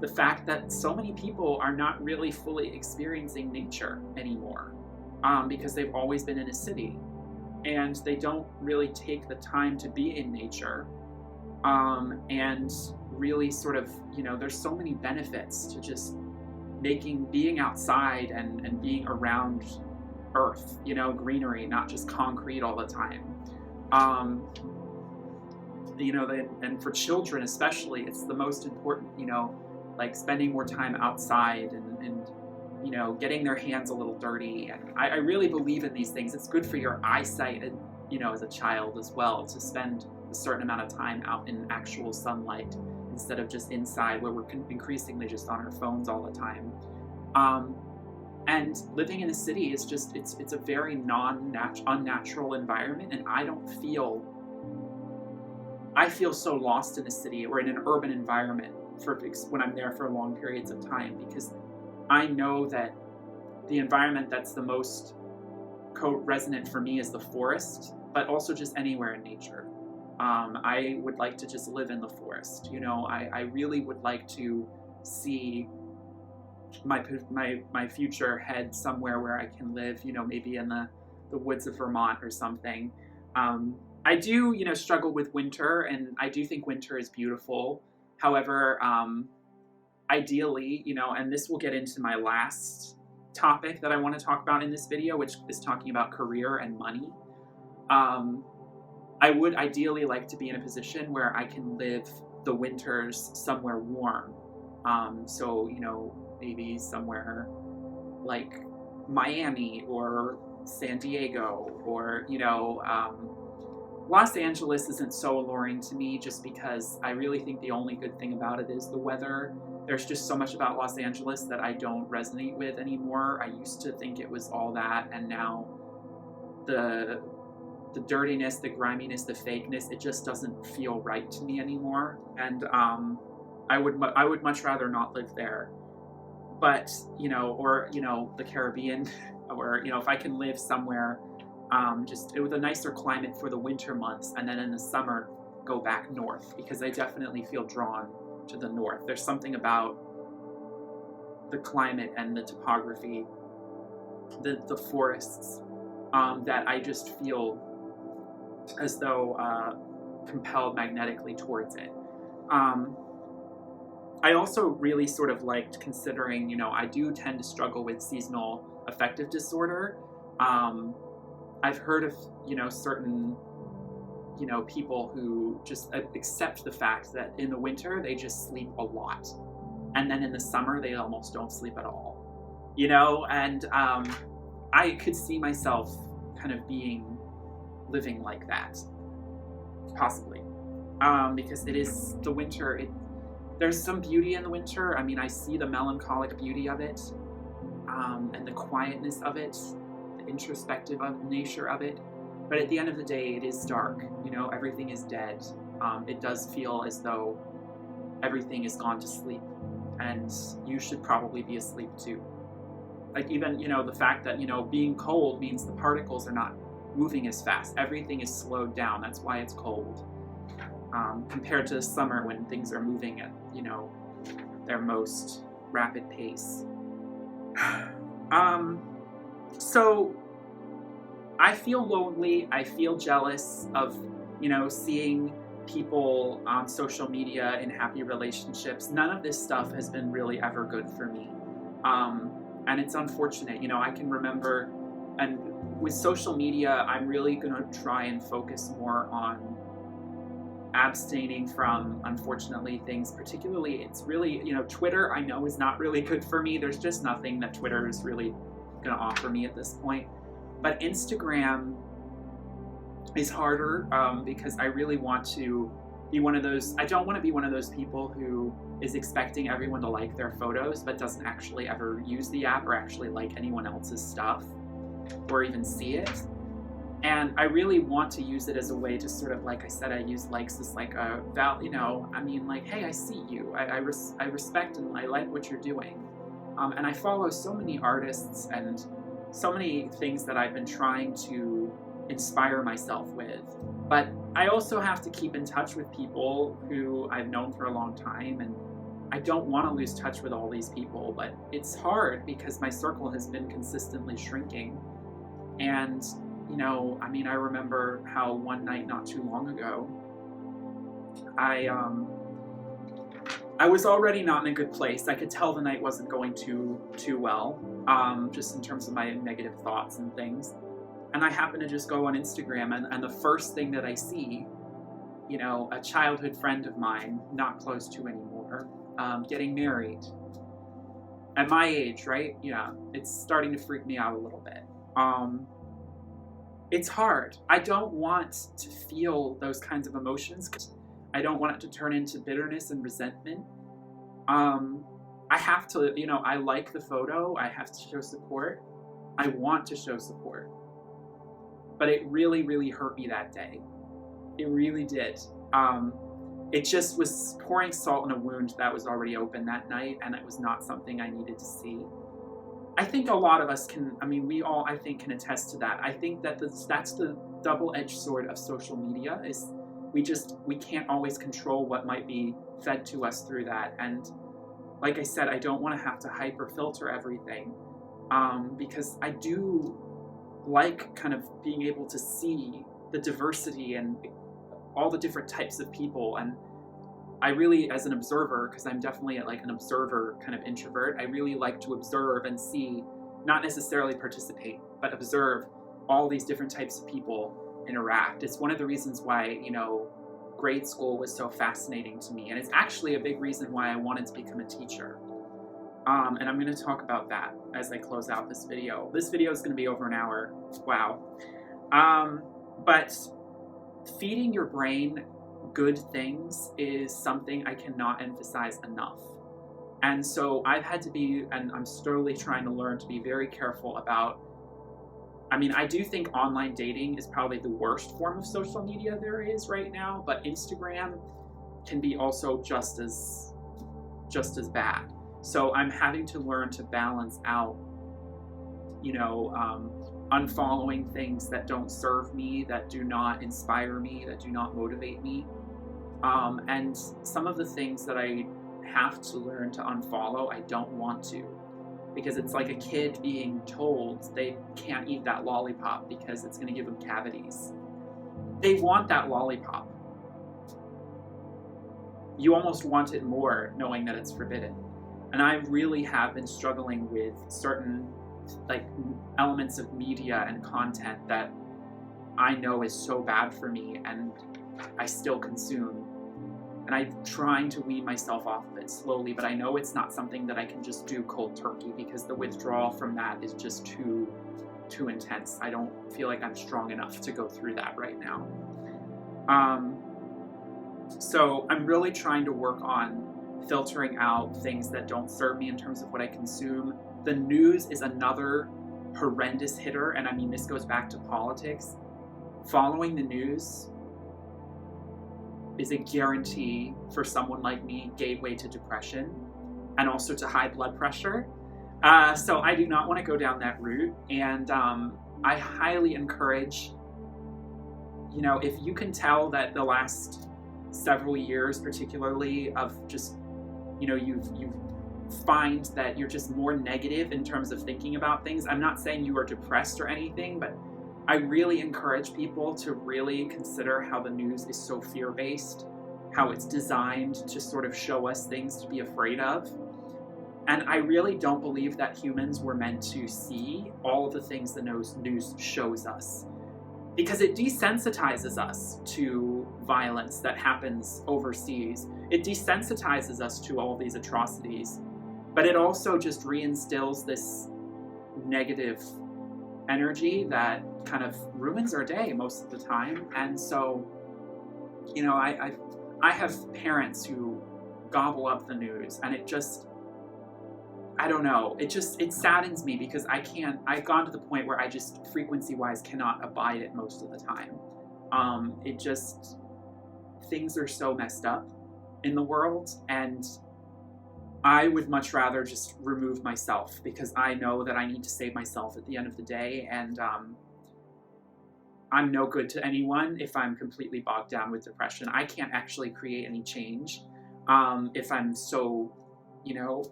the fact that so many people are not really fully experiencing nature anymore, because they've always been in a city. And they don't really take the time to be in nature, and really sort of, you know, there's so many benefits to just being outside and being around earth, you know, greenery, not just concrete all the time. You know, and for children especially, it's the most important, you know, like spending more time outside and you know, getting their hands a little dirty. And I really believe in these things. It's good for your eyesight, and, you know, as a child as well, to spend a certain amount of time out in actual sunlight instead of just inside, where we're increasingly just on our phones all the time. And living in a city is just, it's a very unnatural environment. And I feel so lost in a city or in an urban environment when I'm there for long periods of time, because I know that the environment that's the most resonant for me is the forest, but also just anywhere in nature. I would like to just live in the forest. You know, I really would like to see my future head somewhere where I can live, you know, maybe in the woods of Vermont or something. I do, you know, struggle with winter, and I do think winter is beautiful. However, ideally, you know, and this will get into my last topic that I want to talk about in this video, which is talking about career and money. I would ideally like to be in a position where I can live the winters somewhere warm. So, you know, maybe somewhere like Miami or San Diego, or, you know, Los Angeles isn't so alluring to me, just because I really think the only good thing about it is the weather. There's just so much about Los Angeles that I don't resonate with anymore. I used to think it was all that, and now the dirtiness, the griminess, the fakeness, it just doesn't feel right to me anymore. And I would much rather not live there. But, you know, or, you know, the Caribbean, or, if I can live somewhere just with a nicer climate for the winter months, and then in the summer go back north, because I definitely feel drawn to the north. There's something about the climate and the topography, the forests, that I just feel as though compelled magnetically towards it. I also really sort of liked considering, I do tend to struggle with seasonal affective disorder. I've heard of, certain, people who just accept the fact that in the winter they just sleep a lot. And then in the summer they almost don't sleep at all, and I could see myself kind of living like that, possibly, because it is the winter. There's some beauty in the winter. I mean, I see the melancholic beauty of it, and the quietness of it, the introspective nature of it. But at the end of the day, it is dark. Everything is dead. It does feel as though everything is gone to sleep, and you should probably be asleep too. Like, even, the fact that, being cold means the particles are not moving as fast. Everything is slowed down. That's why it's cold. Compared to the summer when things are moving at, their most rapid pace. So I feel lonely. I feel jealous of, seeing people on social media in happy relationships. None of this stuff has been really ever good for me. And it's unfortunate. I can remember, and with social media, I'm really going to try and focus more on abstaining from, unfortunately, things. Particularly, it's really, Twitter, I know, is not really good for me. There's just nothing that Twitter is really going to offer me at this point. But Instagram is harder, because I really want to be one of those. I don't want to be one of those people who is expecting everyone to like their photos but doesn't actually ever use the app or actually like anyone else's stuff or even see it. And I really want to use it as a way to sort of, like I said, I use likes as like a hey, I see you. I respect and I like what you're doing. And I follow so many artists and so many things that I've been trying to inspire myself with. But I also have to keep in touch with people who I've known for a long time, and I don't want to lose touch with all these people, but it's hard because my circle has been consistently shrinking. And, I remember how one night not too long ago, I was already not in a good place. I could tell the night wasn't going too well, just in terms of my negative thoughts and things. And I happened to just go on Instagram, and the first thing that I see, a childhood friend of mine, not close to anymore, getting married. At my age, right? Yeah, it's starting to freak me out a little bit. It's hard. I don't want to feel those kinds of emotions. I don't want it to turn into bitterness and resentment. I have to, I like the photo. I have to show support. I want to show support. But it really, really hurt me that day. It really did. It just was pouring salt in a wound that was already open that night, and it was not something I needed to see. I think a lot of us we all, I think, can attest to that. I think that that's the double-edged sword of social media, is we can't always control what might be fed to us through that. And like I said, I don't want to have to hyper filter everything, because I do like kind of being able to see the diversity and all the different types of people. And I really, as an observer, because I'm definitely like an observer kind of introvert, I really like to observe and see, not necessarily participate, but observe all these different types of people interact. It's one of the reasons why, grade school was so fascinating to me. And it's actually a big reason why I wanted to become a teacher. And I'm going to talk about that as I close out this video. This video is going to be over an hour. Wow. But feeding your brain good things is something I cannot emphasize enough. And so I've had to be, and I'm slowly trying to learn to be very careful about, I do think online dating is probably the worst form of social media there is right now, but Instagram can be also just as bad. So I'm having to learn to balance out unfollowing things that don't serve me, that do not inspire me, that do not motivate me. And some of the things that I have to learn to unfollow, I don't want to. Because it's like a kid being told they can't eat that lollipop because it's going to give them cavities. They want that lollipop. You almost want it more knowing that it's forbidden. And I really have been struggling with certain elements of media and content that I know is so bad for me and I still consume. And I'm trying to wean myself off of it slowly, but I know it's not something that I can just do cold turkey because the withdrawal from that is just too intense. I don't feel like I'm strong enough to go through that right now. So I'm really trying to work on filtering out things that don't serve me in terms of what I consume. The news is another horrendous hitter, and I mean, this goes back to politics. Following the news is a guarantee for someone like me, gateway to depression and also to high blood pressure. So I do not want to go down that route. And I highly encourage, if you can tell that the last several years, particularly of just, you find that you're just more negative in terms of thinking about things. I'm not saying you are depressed or anything, but I really encourage people to really consider how the news is so fear-based, how it's designed to sort of show us things to be afraid of. And I really don't believe that humans were meant to see all of the things the news shows us, because it desensitizes us to violence that happens overseas. It desensitizes us to all these atrocities, but it also just reinstills this negative energy that kind of ruins our day most of the time. And so, I have parents who gobble up the news, and it just, I don't know, it saddens me because I've gone to the point where I just frequency-wise cannot abide it most of the time. Things are so messed up in the world, and I would much rather just remove myself because I know that I need to save myself at the end of the day, and I'm no good to anyone if I'm completely bogged down with depression. I can't actually create any change if I'm so,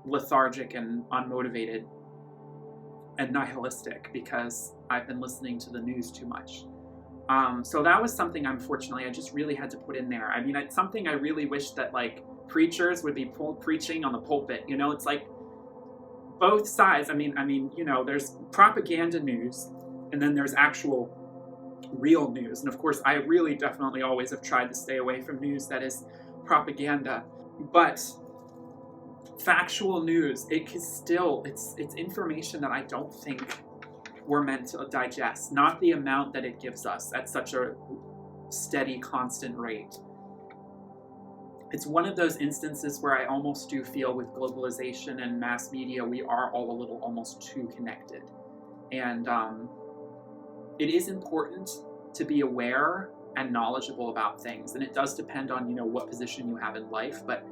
lethargic and unmotivated and nihilistic because I've been listening to the news too much. So that was something, unfortunately, I just really had to put in there. I mean, it's something I really wish that preachers would be preaching on the pulpit. It's like both sides. I mean, there's propaganda news, and then there's actual real news. And of course, I really definitely always have tried to stay away from news that is propaganda. But factual news, it's information that I don't think we're meant to digest, not the amount that it gives us at such a steady, constant rate. It's one of those instances where I almost do feel with globalization and mass media, we are all a little almost too connected. And it is important to be aware and knowledgeable about things. And it does depend on, what position you have in life. But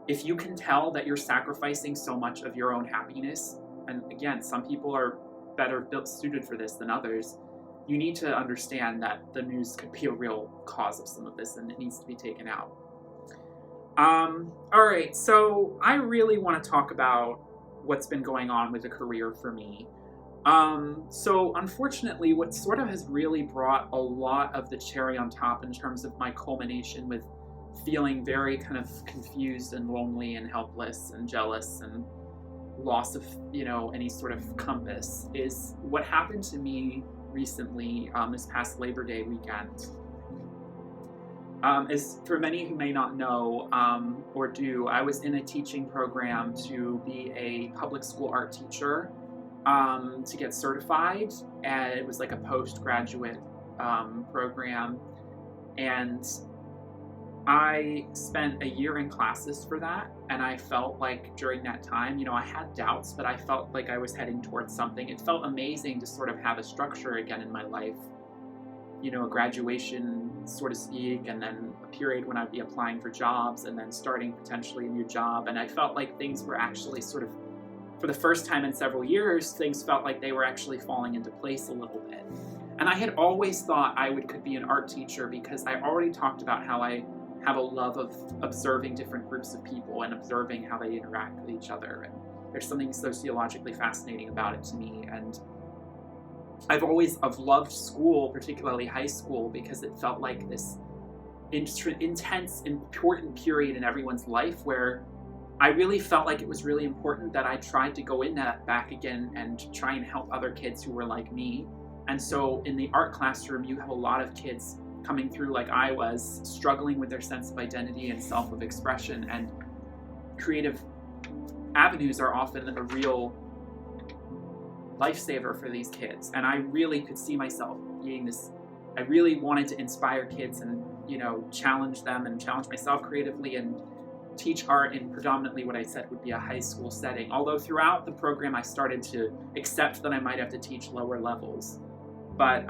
if you can tell that you're sacrificing so much of your own happiness, and again, some people are better suited for this than others, you need to understand that the news could be a real cause of some of this and it needs to be taken out. All right, so I really want to talk about what's been going on with a career for me. So unfortunately, what sort of has really brought a lot of the cherry on top in terms of my culmination with feeling very kind of confused and lonely and helpless and jealous and loss of, any sort of compass is what happened to me recently, this past Labor Day weekend. As for many who may not know or do, I was in a teaching program to be a public school art teacher to get certified, and it was like a postgraduate program, and I spent a year in classes for that, and I felt like during that time, I had doubts, but I felt like I was heading towards something. It felt amazing to sort of have a structure again in my life, a graduation, so to speak, and then a period when I'd be applying for jobs and then starting potentially a new job. And I felt like things were actually sort of for the first time in several years, things felt like they were actually falling into place a little bit. And I had always thought could be an art teacher because I already talked about how I have a love of observing different groups of people and observing how they interact with each other. And there's something sociologically fascinating about it to me. And I've loved school, particularly high school, because it felt like this intense, important period in everyone's life where I really felt like it was really important that I tried to go in that back again and try and help other kids who were like me. And so in the art classroom, you have a lot of kids coming through like I was, struggling with their sense of identity and self-expression, and creative avenues are often a real lifesaver for these kids. And I really could see myself being this, I really wanted to inspire kids and, challenge them and challenge myself creatively and teach art in predominantly what I said would be a high school setting. Although throughout the program, I started to accept that I might have to teach lower levels. But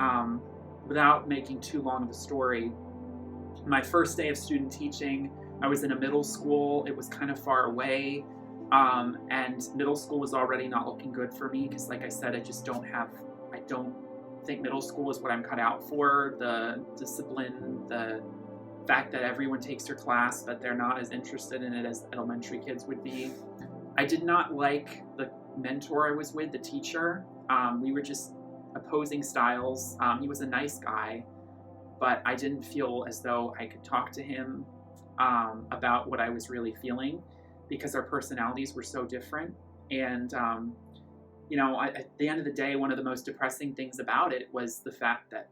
without making too long of a story, my first day of student teaching, I was in a middle school. It was kind of far away. And middle school was already not looking good for me because, like I said, I don't think middle school is what I'm cut out for. The discipline, the fact that everyone takes your class, but they're not as interested in it as elementary kids would be. I did not like the mentor I was with, the teacher. We were just opposing styles. He was a nice guy, but I didn't feel as though I could talk to him about what I was really feeling because our personalities were so different. And at the end of the day, one of the most depressing things about it was the fact that,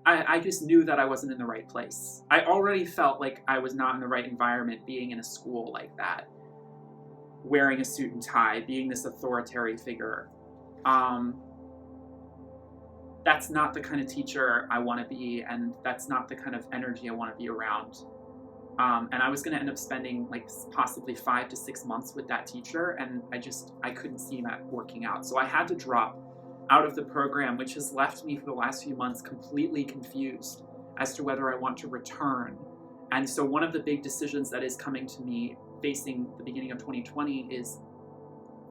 I just knew that I wasn't in the right place. I already felt like I was not in the right environment being in a school like that, wearing a suit and tie, being this authoritarian figure. That's not the kind of teacher I want to be, and that's not the kind of energy I want to be around. And I was going to end up spending possibly 5 to 6 months with that teacher, and I couldn't see that working out. So I had to drop out of the program, which has left me for the last few months completely confused as to whether I want to return. And so one of the big decisions that is coming to me facing the beginning of 2020 is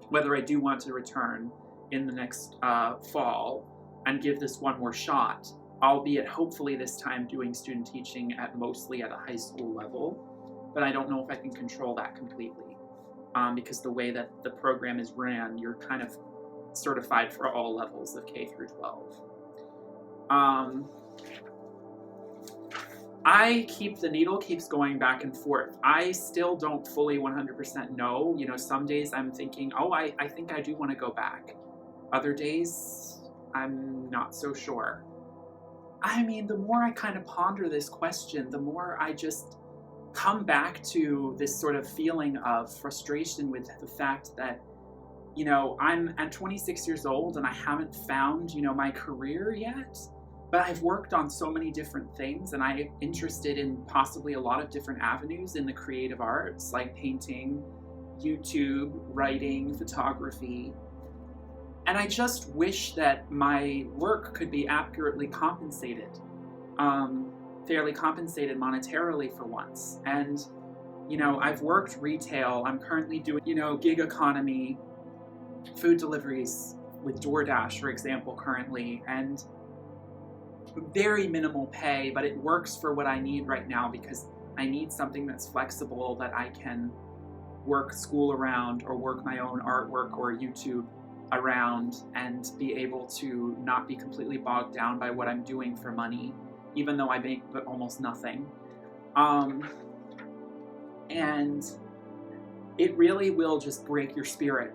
whether I do want to return in the next fall and give this one more shot, albeit hopefully this time doing student teaching mostly at a high school level. But I don't know if I can control that completely because the way that the program is ran, you're kind of certified for all levels of K through 12. The needle keeps going back and forth. I still don't fully 100% know. Some days I'm thinking, I think I do want to go back. Other days, I'm not so sure. The more I kind of ponder this question, the more I just come back to this sort of feeling of frustration with the fact that I'm at 26 years old and I haven't found, my career yet, but I've worked on so many different things and I'm interested in possibly a lot of different avenues in the creative arts, like painting, YouTube, writing, photography. And I just wish that my work could be accurately compensated, fairly compensated monetarily for once. And, I've worked retail. I'm currently doing, gig economy, food deliveries with DoorDash, for example, currently, and very minimal pay, but it works for what I need right now because I need something that's flexible that I can work school around or work my own artwork or YouTube around and be able to not be completely bogged down by what I'm doing for money, even though I make almost nothing. And it really will just break your spirit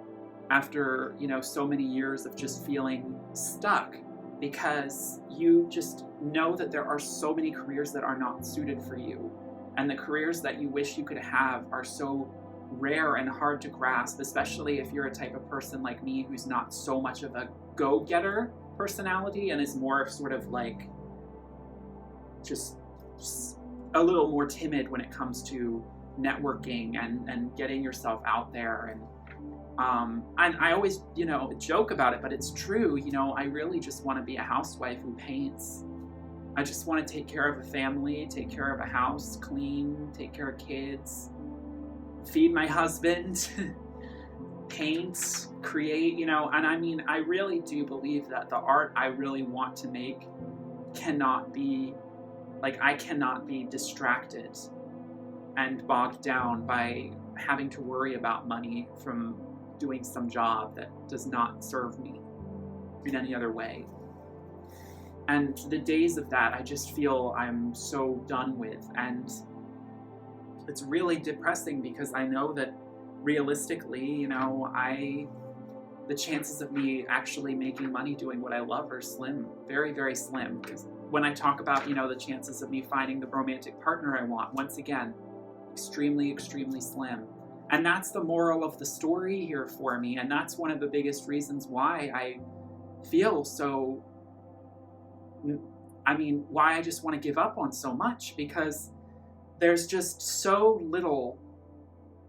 after, so many years of just feeling stuck, because you just know that there are so many careers that are not suited for you. And the careers that you wish you could have are so rare and hard to grasp, especially if you're a type of person like me who's not so much of a go-getter personality and is more of sort of just a little more timid when it comes to networking and getting yourself out there. And I always, joke about it, but it's true. I really just want to be a housewife who paints. I just want to take care of a family, take care of a house, clean, take care of kids, feed my husband, paint, create, you know, and I mean, I really do believe that the art I really want to make cannot be, like, I cannot be distracted and bogged down by having to worry about money from doing some job that does not serve me in any other way. And the days of that, I just feel I'm so done with. And it's really depressing because I know that realistically, you know, the chances of me actually making money doing what I love are slim, very, very slim. Because when I talk about, you know, the chances of me finding the romantic partner I want, once again, extremely, extremely slim. And that's the moral of the story here for me. And that's one of the biggest reasons why I feel so, I mean, why I just want to give up on so much, because there's just so little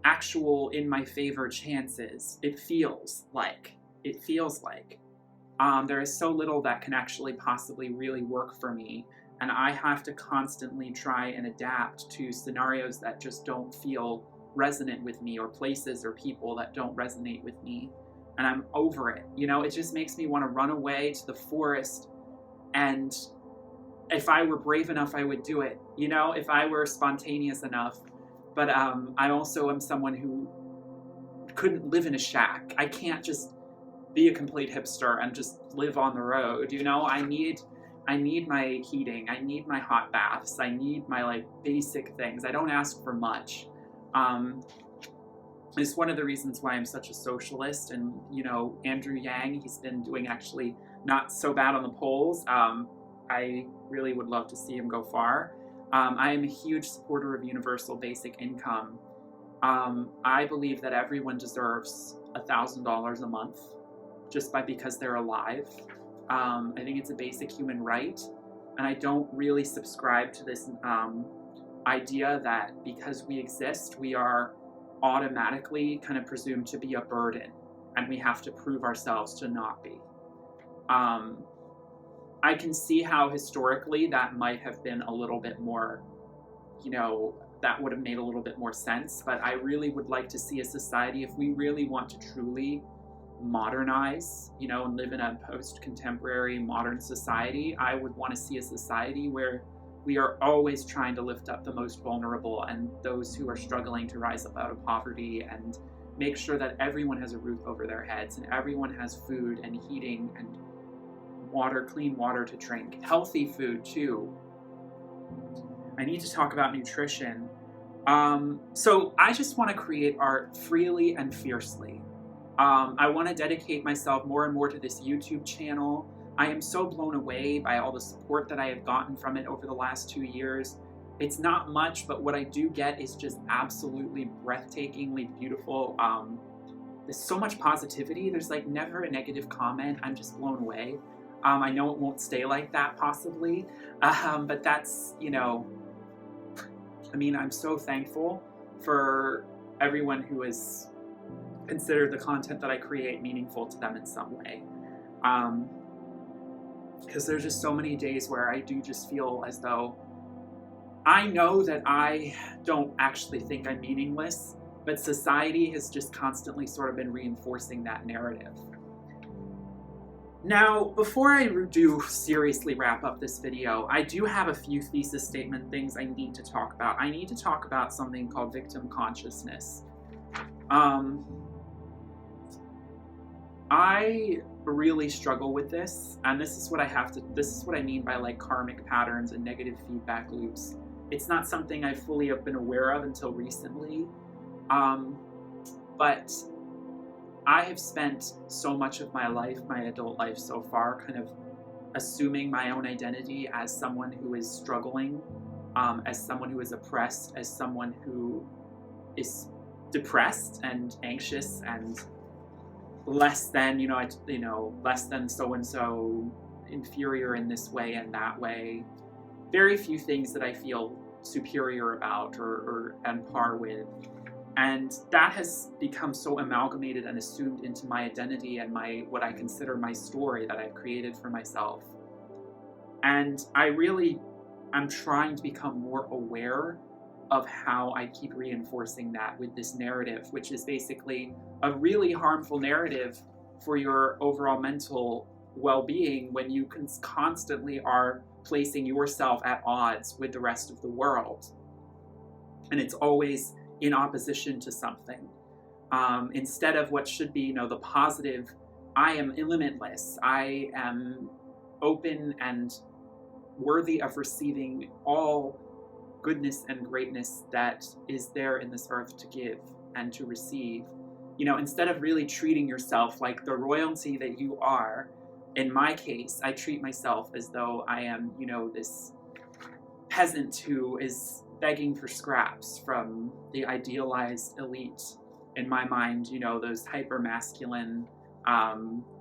actual in my favor chances. It feels like there is so little that can actually possibly really work for me, and I have to constantly try and adapt to scenarios that just don't feel resonant with me, or places or people that don't resonate with me, and I'm over it. You know, it just makes me want to run away to the forest, and if I were brave enough, I would do it, you know, if I were spontaneous enough. But I also am someone who couldn't live in a shack. I can't just be a complete hipster and just live on the road, you know? I need my heating. I need my hot baths. I need my, like, basic things. I don't ask for much. It's one of the reasons why I'm such a socialist. And, you know, Andrew Yang, he's been doing actually not so bad on the polls. I really would love to see him go far. I am a huge supporter of universal basic income. I believe that everyone deserves $1,000 a month just because they're alive. I think it's a basic human right. And I don't really subscribe to this idea that because we exist, we are automatically kind of presumed to be a burden, and we have to prove ourselves to not be. I can see how historically that might have been a little bit more, you know, that would have made a little bit more sense. But I really would like to see a society, if we really want to truly modernize, you know, and live in a post-contemporary modern society, I would want to see a society where we are always trying to lift up the most vulnerable and those who are struggling to rise up out of poverty, and make sure that everyone has a roof over their heads and everyone has food and heating and water, clean water to drink, healthy food too. I need to talk about nutrition. So I just want to create art freely and fiercely. I want to dedicate myself more and more to this YouTube channel. I am so blown away by all the support that I have gotten from it over the last 2 years. It's not much, but what I do get is just absolutely breathtakingly beautiful. There's so much positivity. There's like never a negative comment. I'm just blown away. I know it won't stay like that possibly, but that's, you know, I mean, I'm so thankful for everyone who has considered the content that I create meaningful to them in some way. Because there's just so many days where I do just feel as though I know that I don't actually think I'm meaningless, but society has just constantly sort of been reinforcing that narrative. Now, before I do seriously wrap up this video, I do have a few thesis statement things I need to talk about. I need to talk about something called victim consciousness. I really struggle with this, and this is what I mean by like karmic patterns and negative feedback loops. It's not something I fully have been aware of until recently, but I have spent so much of my life, my adult life so far, kind of assuming my own identity as someone who is struggling, as someone who is oppressed, as someone who is depressed and anxious and less than, less than so-and-so, inferior in this way and that way. Very few things that I feel superior about or on par with. And that has become so amalgamated and assumed into my identity and what I consider my story that I've created for myself. And I'm trying to become more aware of how I keep reinforcing that with this narrative, which is basically a really harmful narrative for your overall mental well-being when you constantly are placing yourself at odds with the rest of the world. And it's always in opposition to something. Instead of what should be, the positive, I am limitless. I am open and worthy of receiving all goodness and greatness that is there in this earth to give and to receive. Instead of really treating yourself like the royalty that you are, in my case, I treat myself as though I am, this peasant who is begging for scraps from the idealized elite. In my mind, those hyper masculine,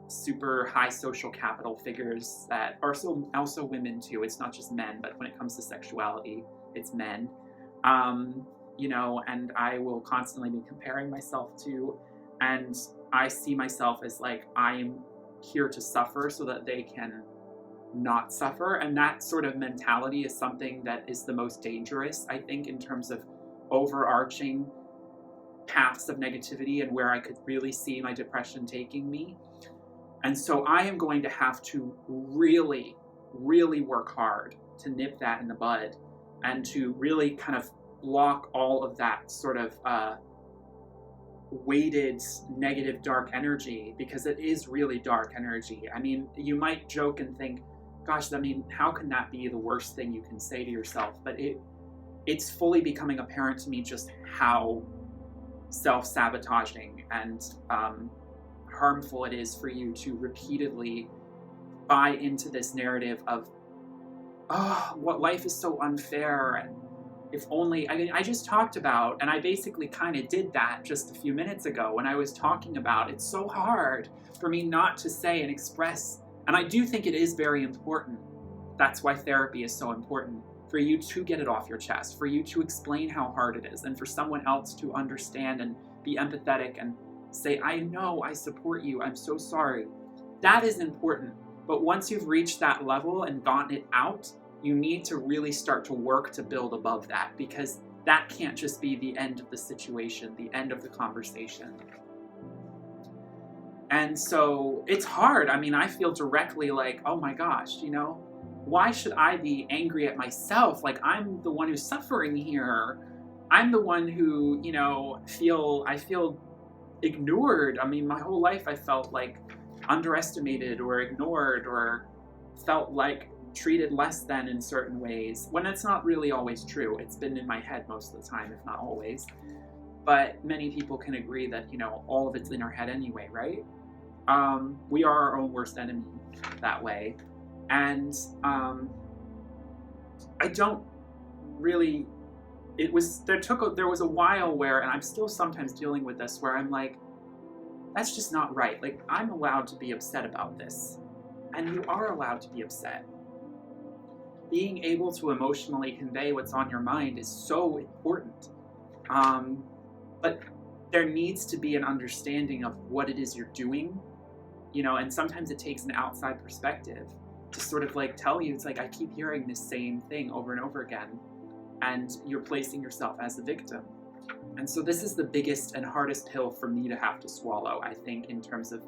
super high social capital figures that are also women too. It's not just men, but when it comes to sexuality, it's men. And I will constantly be comparing myself to, and I see myself as like, I am here to suffer so that they can not suffer. And that sort of mentality is something that is the most dangerous, I think, in terms of overarching paths of negativity and where I could really see my depression taking me. And so I am going to have to really, really work hard to nip that in the bud and to really kind of block all of that sort of weighted negative dark energy, because it is really dark energy. I mean, you might joke and think, gosh, how can that be the worst thing you can say to yourself? But it's fully becoming apparent to me just how self-sabotaging and harmful it is for you to repeatedly buy into this narrative of, what life is so unfair, and if only, I just talked about, and I basically kind of did that just a few minutes ago when I was talking about it's so hard for me not to say and express, and I do think it is very important. That's why therapy is so important, for you to get it off your chest, for you to explain how hard it is, and for someone else to understand and be empathetic and say, I know, I support you, I'm so sorry. That is important. But once you've reached that level and gotten it out, you need to really start to work to build above that, because that can't just be the end of the situation, the end of the conversation. And so it's hard. I feel directly like, oh my gosh, why should I be angry at myself? Like, I'm the one who's suffering here. I'm the one who, I feel ignored. My whole life I felt like underestimated or ignored, or felt like treated less than in certain ways, when it's not really always true. It's been in my head most of the time, if not always. But many people can agree that, all of it's in our head anyway, right? We are our own worst enemy that way. And I don't really, there was a while where, and I'm still sometimes dealing with this, where I'm like, that's just not right. Like, I'm allowed to be upset about this. And you are allowed to be upset. Being able to emotionally convey what's on your mind is so important. But there needs to be an understanding of what it is you're doing, and sometimes it takes an outside perspective to sort of like tell you, it's like, I keep hearing this same thing over and over again, and you're placing yourself as the victim. And so this is the biggest and hardest pill for me to have to swallow, I think, in terms of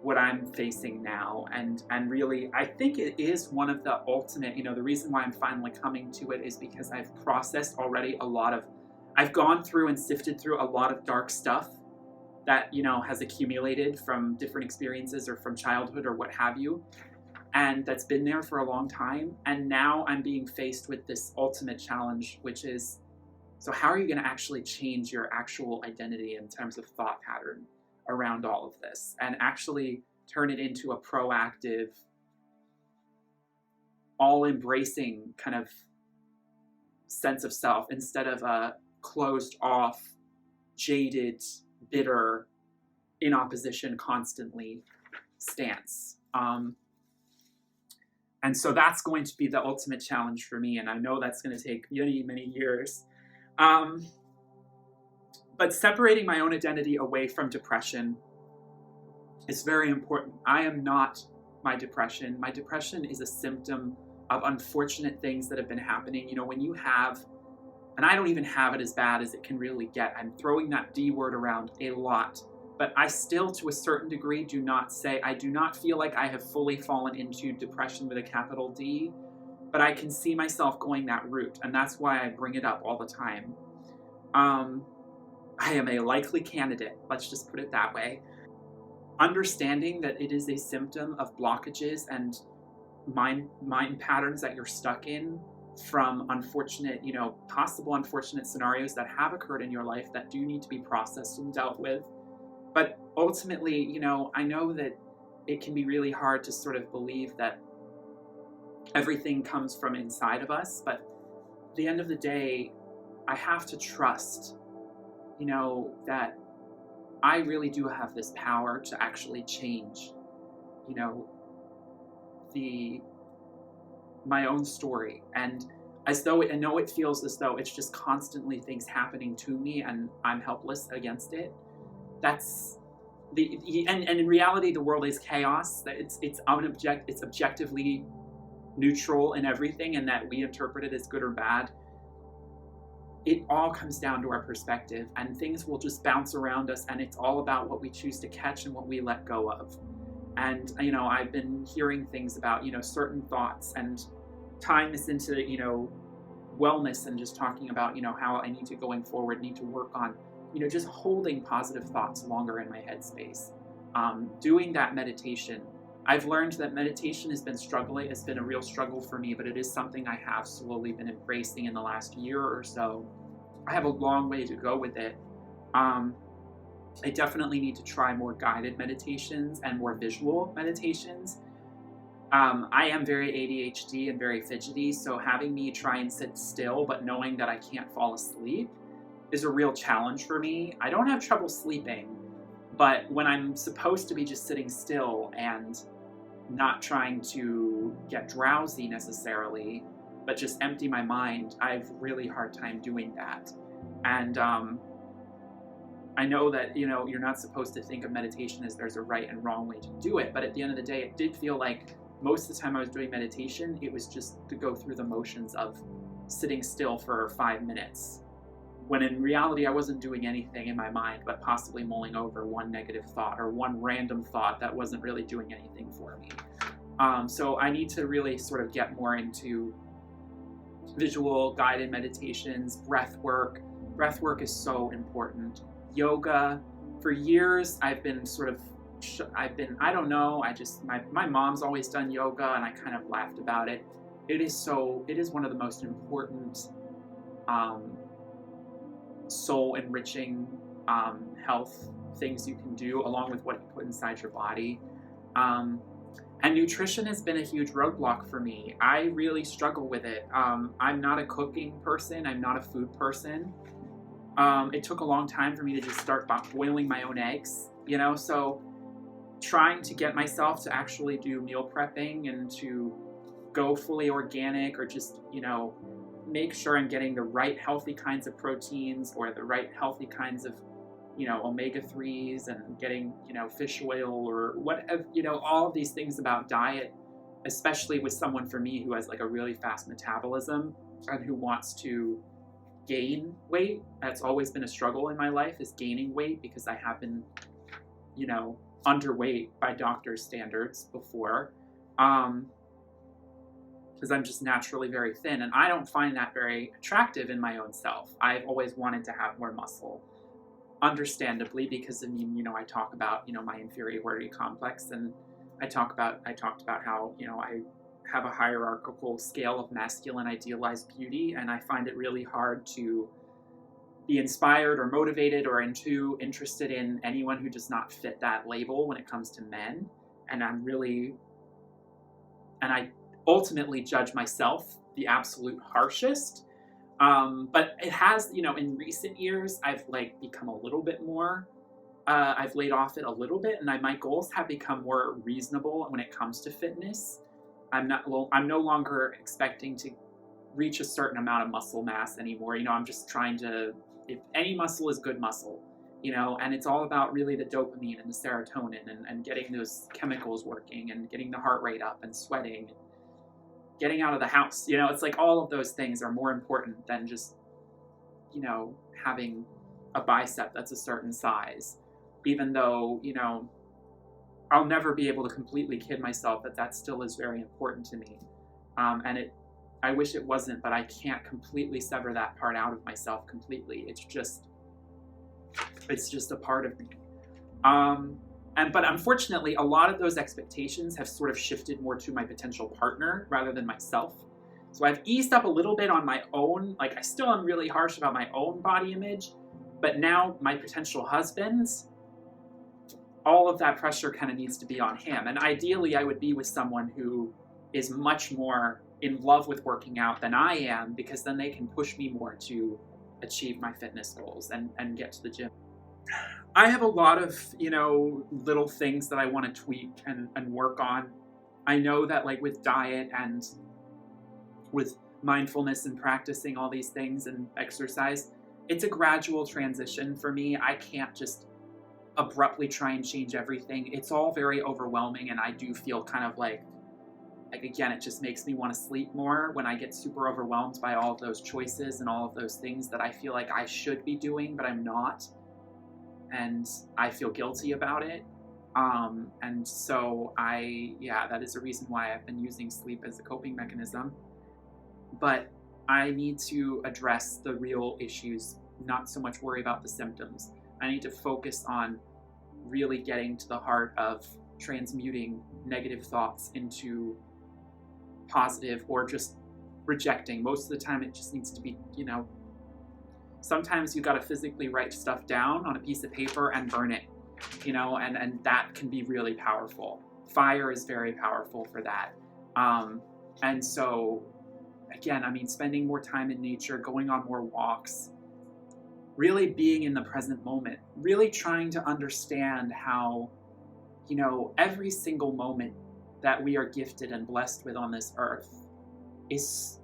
what I'm facing now. And really, I think it is one of the ultimate, the reason why I'm finally coming to it is because I've processed already I've gone through and sifted through a lot of dark stuff that, has accumulated from different experiences or from childhood or what have you. And that's been there for a long time. And now I'm being faced with this ultimate challenge, which is, so how are you going to actually change your actual identity in terms of thought pattern around all of this, and actually turn it into a proactive, all-embracing kind of sense of self, instead of a closed off, jaded, bitter, in opposition constantly stance. And so that's going to be the ultimate challenge for me, and I know that's going to take many, many years. But separating my own identity away from depression is very important. I am not my depression. My depression is a symptom of unfortunate things that have been happening. When you have And I don't even have it as bad as it can really get. I'm throwing that D word around a lot. But I still, to a certain degree, I do not feel like I have fully fallen into depression with a capital D, but I can see myself going that route. And that's why I bring it up all the time. I am a likely candidate. Let's just put it that way. Understanding that it is a symptom of blockages and mind patterns that you're stuck in from unfortunate, possible unfortunate scenarios that have occurred in your life that do need to be processed and dealt with. But ultimately, I know that it can be really hard to sort of believe that everything comes from inside of us. But at the end of the day, I have to trust, that I really do have this power to actually change, my own story. And I know it feels as though it's just constantly things happening to me and I'm helpless against it. That's and in reality, the world is chaos. That it's objectively neutral in everything, and that we interpret it as good or bad. It all comes down to our perspective, and things will just bounce around us, and it's all about what we choose to catch and what we let go of. And I've been hearing things about certain thoughts and tying this into wellness, and just talking about how I need to work on just holding positive thoughts longer in my headspace. Doing that meditation. I've learned that meditation has been a real struggle for me, but it is something I have slowly been embracing in the last year or so. I have a long way to go with it. I definitely need to try more guided meditations and more visual meditations. I am very ADHD and very fidgety, so having me try and sit still, but knowing that I can't fall asleep is a real challenge for me. I don't have trouble sleeping, but when I'm supposed to be just sitting still and not trying to get drowsy necessarily, but just empty my mind, I have a really hard time doing that. And I know that, you're not supposed to think of meditation as there's a right and wrong way to do it, but at the end of the day, it did feel like most of the time I was doing meditation, it was just to go through the motions of sitting still for 5 minutes. When in reality, I wasn't doing anything in my mind, but possibly mulling over one negative thought or one random thought that wasn't really doing anything for me. So I need to really sort of get more into visual guided meditations, breath work. Breath work is so important. Yoga. For years, I don't know, my mom's always done yoga, and I kind of laughed about it. It is one of the most important soul enriching health things you can do, along with what you put inside your body. And nutrition has been a huge roadblock for me. I really struggle with it. I'm not a cooking person. I'm not a food person. It took a long time for me to just start boiling my own eggs, so trying to get myself to actually do meal prepping and to go fully organic, or just, make sure I'm getting the right healthy kinds of proteins, or the right healthy kinds of, omega-3s, and getting, fish oil, or whatever, all of these things about diet, especially with someone for me who has like a really fast metabolism and who wants to gain weight. That's always been a struggle in my life, is gaining weight, because I have been, underweight by doctor's standards before. Because I'm just naturally very thin, and I don't find that very attractive in my own self. I've always wanted to have more muscle, understandably, because I talk about my inferiority complex, and I talked about how I have a hierarchical scale of masculine idealized beauty, and I find it really hard to be inspired or motivated or interested in anyone who does not fit that label when it comes to men. And I ultimately judge myself the absolute harshest. But it has, in recent years, I've become a little bit more, I've laid off it a little bit, and my goals have become more reasonable when it comes to fitness. I'm no longer expecting to reach a certain amount of muscle mass anymore. I'm just trying to, if any muscle is good muscle, and it's all about really the dopamine and the serotonin, and getting those chemicals working, and getting the heart rate up, and sweating, and getting out of the house. It's like all of those things are more important than just you know, having a bicep that's a certain size, even though, you know, I'll never be able to completely kid myself that that still is very important to me. And I wish it wasn't, but I can't completely sever that part out of myself completely. It's just a part of me. But unfortunately, a lot of those expectations have sort of shifted more to my potential partner rather than myself. So I've eased up a little bit on my own. Like, I still am really harsh about my own body image, but now my potential husband's, all of that pressure kind of needs to be on him. And ideally, I would be with someone who is much more in love with working out than I am, because then they can push me more to achieve my fitness goals and get to the gym. I have a lot of, you know, little things that I want to tweak and work on. I know that, like, with diet and with mindfulness and practicing all these things and exercise, it's a gradual transition for me. I can't just abruptly try and change everything. It's all very overwhelming, and I do feel kind of like again, it just makes me want to sleep more when I get super overwhelmed by all of those choices and all of those things that I feel like I should be doing, but I'm not. And I feel guilty about it. And so that is a reason why I've been using sleep as a coping mechanism. But I need to address the real issues, not so much worry about the symptoms. I need to focus on really getting to the heart of transmuting negative thoughts into positive, or just rejecting. Most of the time it just needs to be, you know, sometimes you got to physically write stuff down on a piece of paper and burn it, you know, and that can be really powerful. Fire is very powerful for that. And so, again, I mean, spending more time in nature, going on more walks, really being in the present moment, really trying to understand how, you know, every single moment that we are gifted and blessed with on this earth is,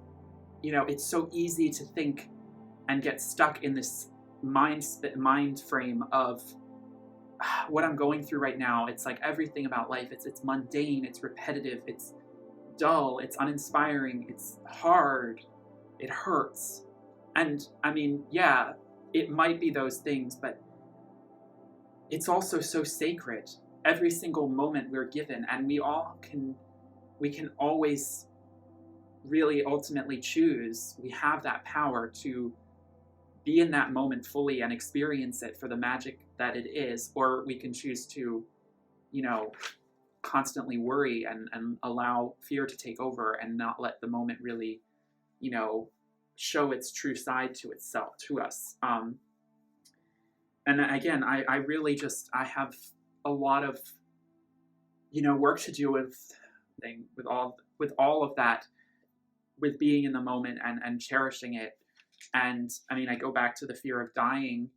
you know, it's so easy to think and get stuck in this mind frame of what I'm going through right now. It's like everything about life, it's mundane, it's repetitive, it's dull, it's uninspiring, it's hard, it hurts. And I mean, yeah, it might be those things, but it's also so sacred. Every single moment we're given, and we can always really ultimately choose. We have that power to be in that moment fully and experience it for the magic that it is, or we can choose to, you know, constantly worry and allow fear to take over and not let the moment really, you know, show its true side to itself, to us. And again, I really just, I have a lot of, you know, work to do with all of that, with being in the moment and cherishing it. And I mean, I go back to the fear of dying.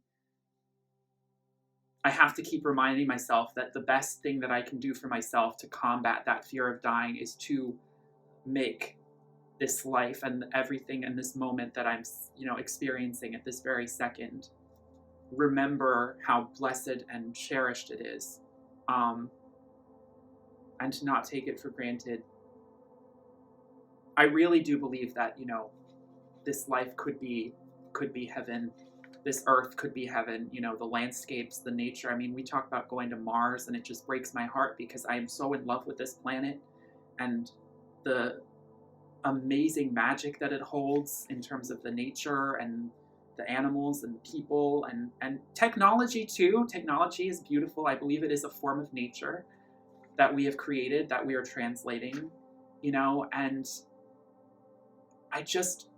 I have to keep reminding myself that the best thing that I can do for myself to combat that fear of dying is to make this life and everything in this moment that I'm, you know, experiencing at this very second, remember how blessed and cherished it is, and to not take it for granted. I really do believe that, you know, this life could be heaven. This earth could be heaven, you know, the landscapes, the nature. I mean, we talk about going to Mars, and it just breaks my heart because I am so in love with this planet and the amazing magic that it holds in terms of the nature and the animals and people and technology too. Technology is beautiful. I believe it is a form of nature that we have created, that we are translating, you know, and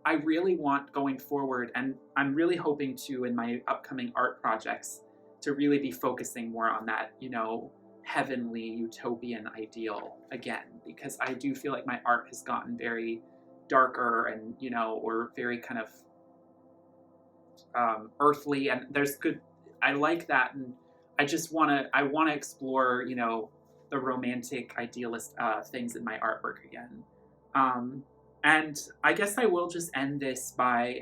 I really want going forward, and I'm really hoping to, in my upcoming art projects, to really be focusing more on that, you know, heavenly utopian ideal again, because I do feel like my art has gotten very darker and, you know, or very kind of earthly, and I like that, and I want to explore, you know, the romantic idealist things in my artwork again. And I guess I will just end this by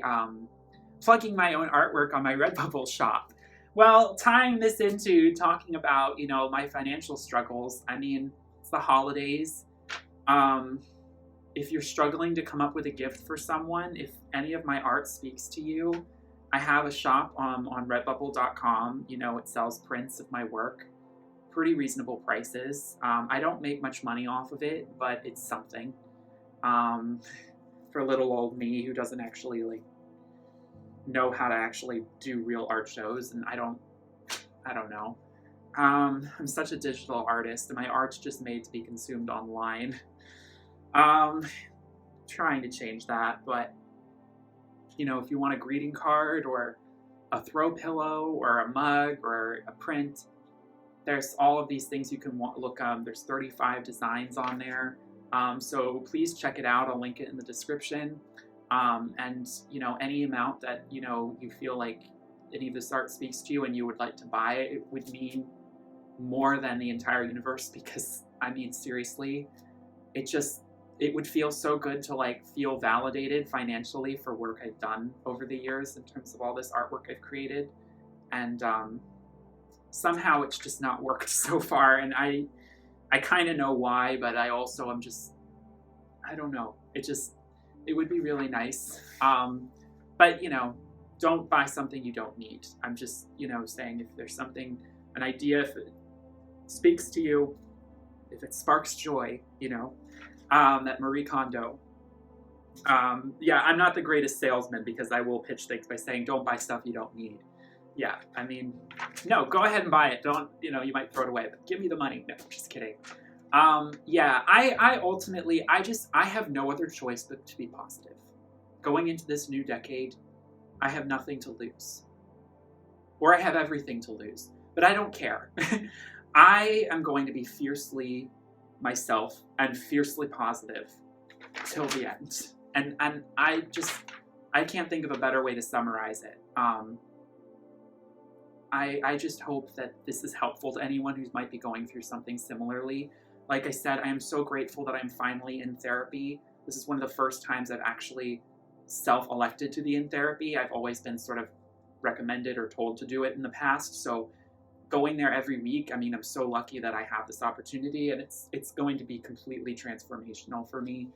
plugging my own artwork on my Redbubble shop. Well, tying this into talking about, you know, my financial struggles, I mean, it's the holidays. If you're struggling to come up with a gift for someone, if any of my art speaks to you, I have a shop on redbubble.com. You know, it sells prints of my work, pretty reasonable prices. I don't make much money off of it, but it's something. For little old me who doesn't actually like know how to actually do real art shows, and I don't know. I'm such a digital artist, and my art's just made to be consumed online. Trying to change that, but you know, if you want a greeting card or a throw pillow or a mug or a print, there's all of these things you can look. There's 35 designs on there. So please check it out. I'll link it in the description. And you know, any amount that you know you feel like any of this art speaks to you and you would like to buy it, it would mean more than the entire universe, because I mean, seriously, it would feel so good to like feel validated financially for work I've done over the years in terms of all this artwork I've created. And somehow it's just not worked so far, and I kind of know why, but I also am just, I don't know, it would be really nice. But you know, don't buy something you don't need. I'm just, you know, saying if there's something, an idea, if it speaks to you, if it sparks joy, you know, that Marie Kondo. Yeah, I'm not the greatest salesman, because I will pitch things by saying, don't buy stuff you don't need. Yeah, I mean, no, go ahead and buy it. Don't, you know, you might throw it away, but give me the money. No, just kidding. Yeah, I ultimately, I have no other choice but to be positive. Going into this new decade, I have nothing to lose. Or I have everything to lose, but I don't care. I am going to be fiercely myself and fiercely positive till the end. And I can't think of a better way to summarize it. I just hope that this is helpful to anyone who might be going through something similarly. Like I said, I am so grateful that I'm finally in therapy. This is one of the first times I've actually self-elected to be in therapy. I've always been sort of recommended or told to do it in the past. So going there every week, I mean, I'm so lucky that I have this opportunity, and it's going to be completely transformational for me.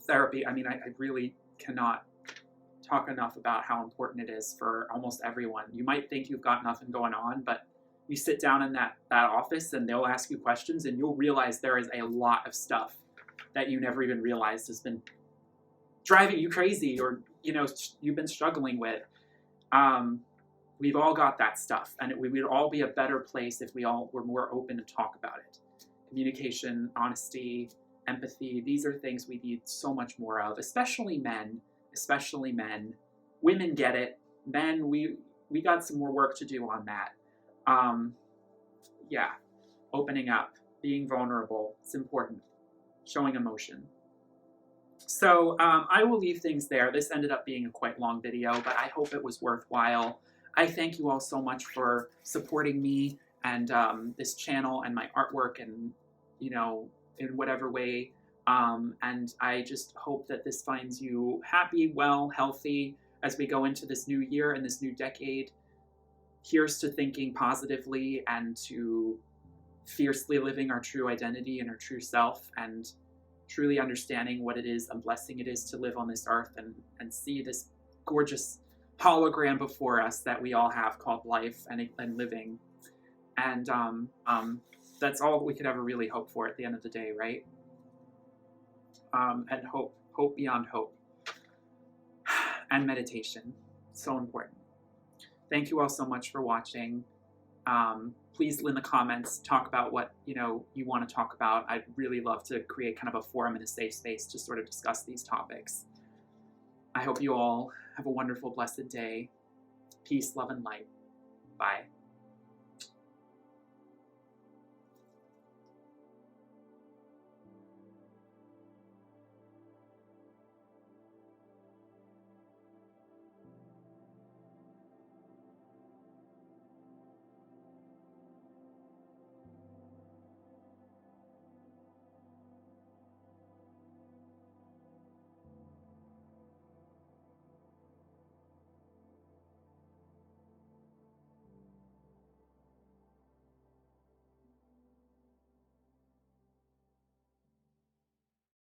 Therapy, I mean, I really cannot talk enough about how important it is for almost everyone. You might think you've got nothing going on, but you sit down in that office and they'll ask you questions, and you'll realize there is a lot of stuff that you never even realized has been driving you crazy, or you know, you've been struggling with. We've all got that stuff, and we would all be a better place if we all were more open to talk about it. Communication, honesty, empathy, these are things we need so much more of, especially men. Women get it. Men, we got some more work to do on that. Yeah, opening up, being vulnerable, it's important. Showing emotion. So I will leave things there. This ended up being a quite long video, but I hope it was worthwhile. I thank you all so much for supporting me and this channel and my artwork, and you know, in whatever way. And I just hope that this finds you happy, well, healthy as we go into this new year and this new decade. Here's to thinking positively and to fiercely living our true identity and our true self, and truly understanding what it is, a blessing it is to live on this earth and see this gorgeous hologram before us that we all have called life and living. And that's all we could ever really hope for at the end of the day, right? And hope beyond hope. And meditation, so important. Thank you all so much for watching. Please in the comments talk about what you want to talk about. I'd really love to create kind of a forum and a safe space to sort of discuss these topics. I hope you all have a wonderful, blessed day. Peace, love, and light. Bye.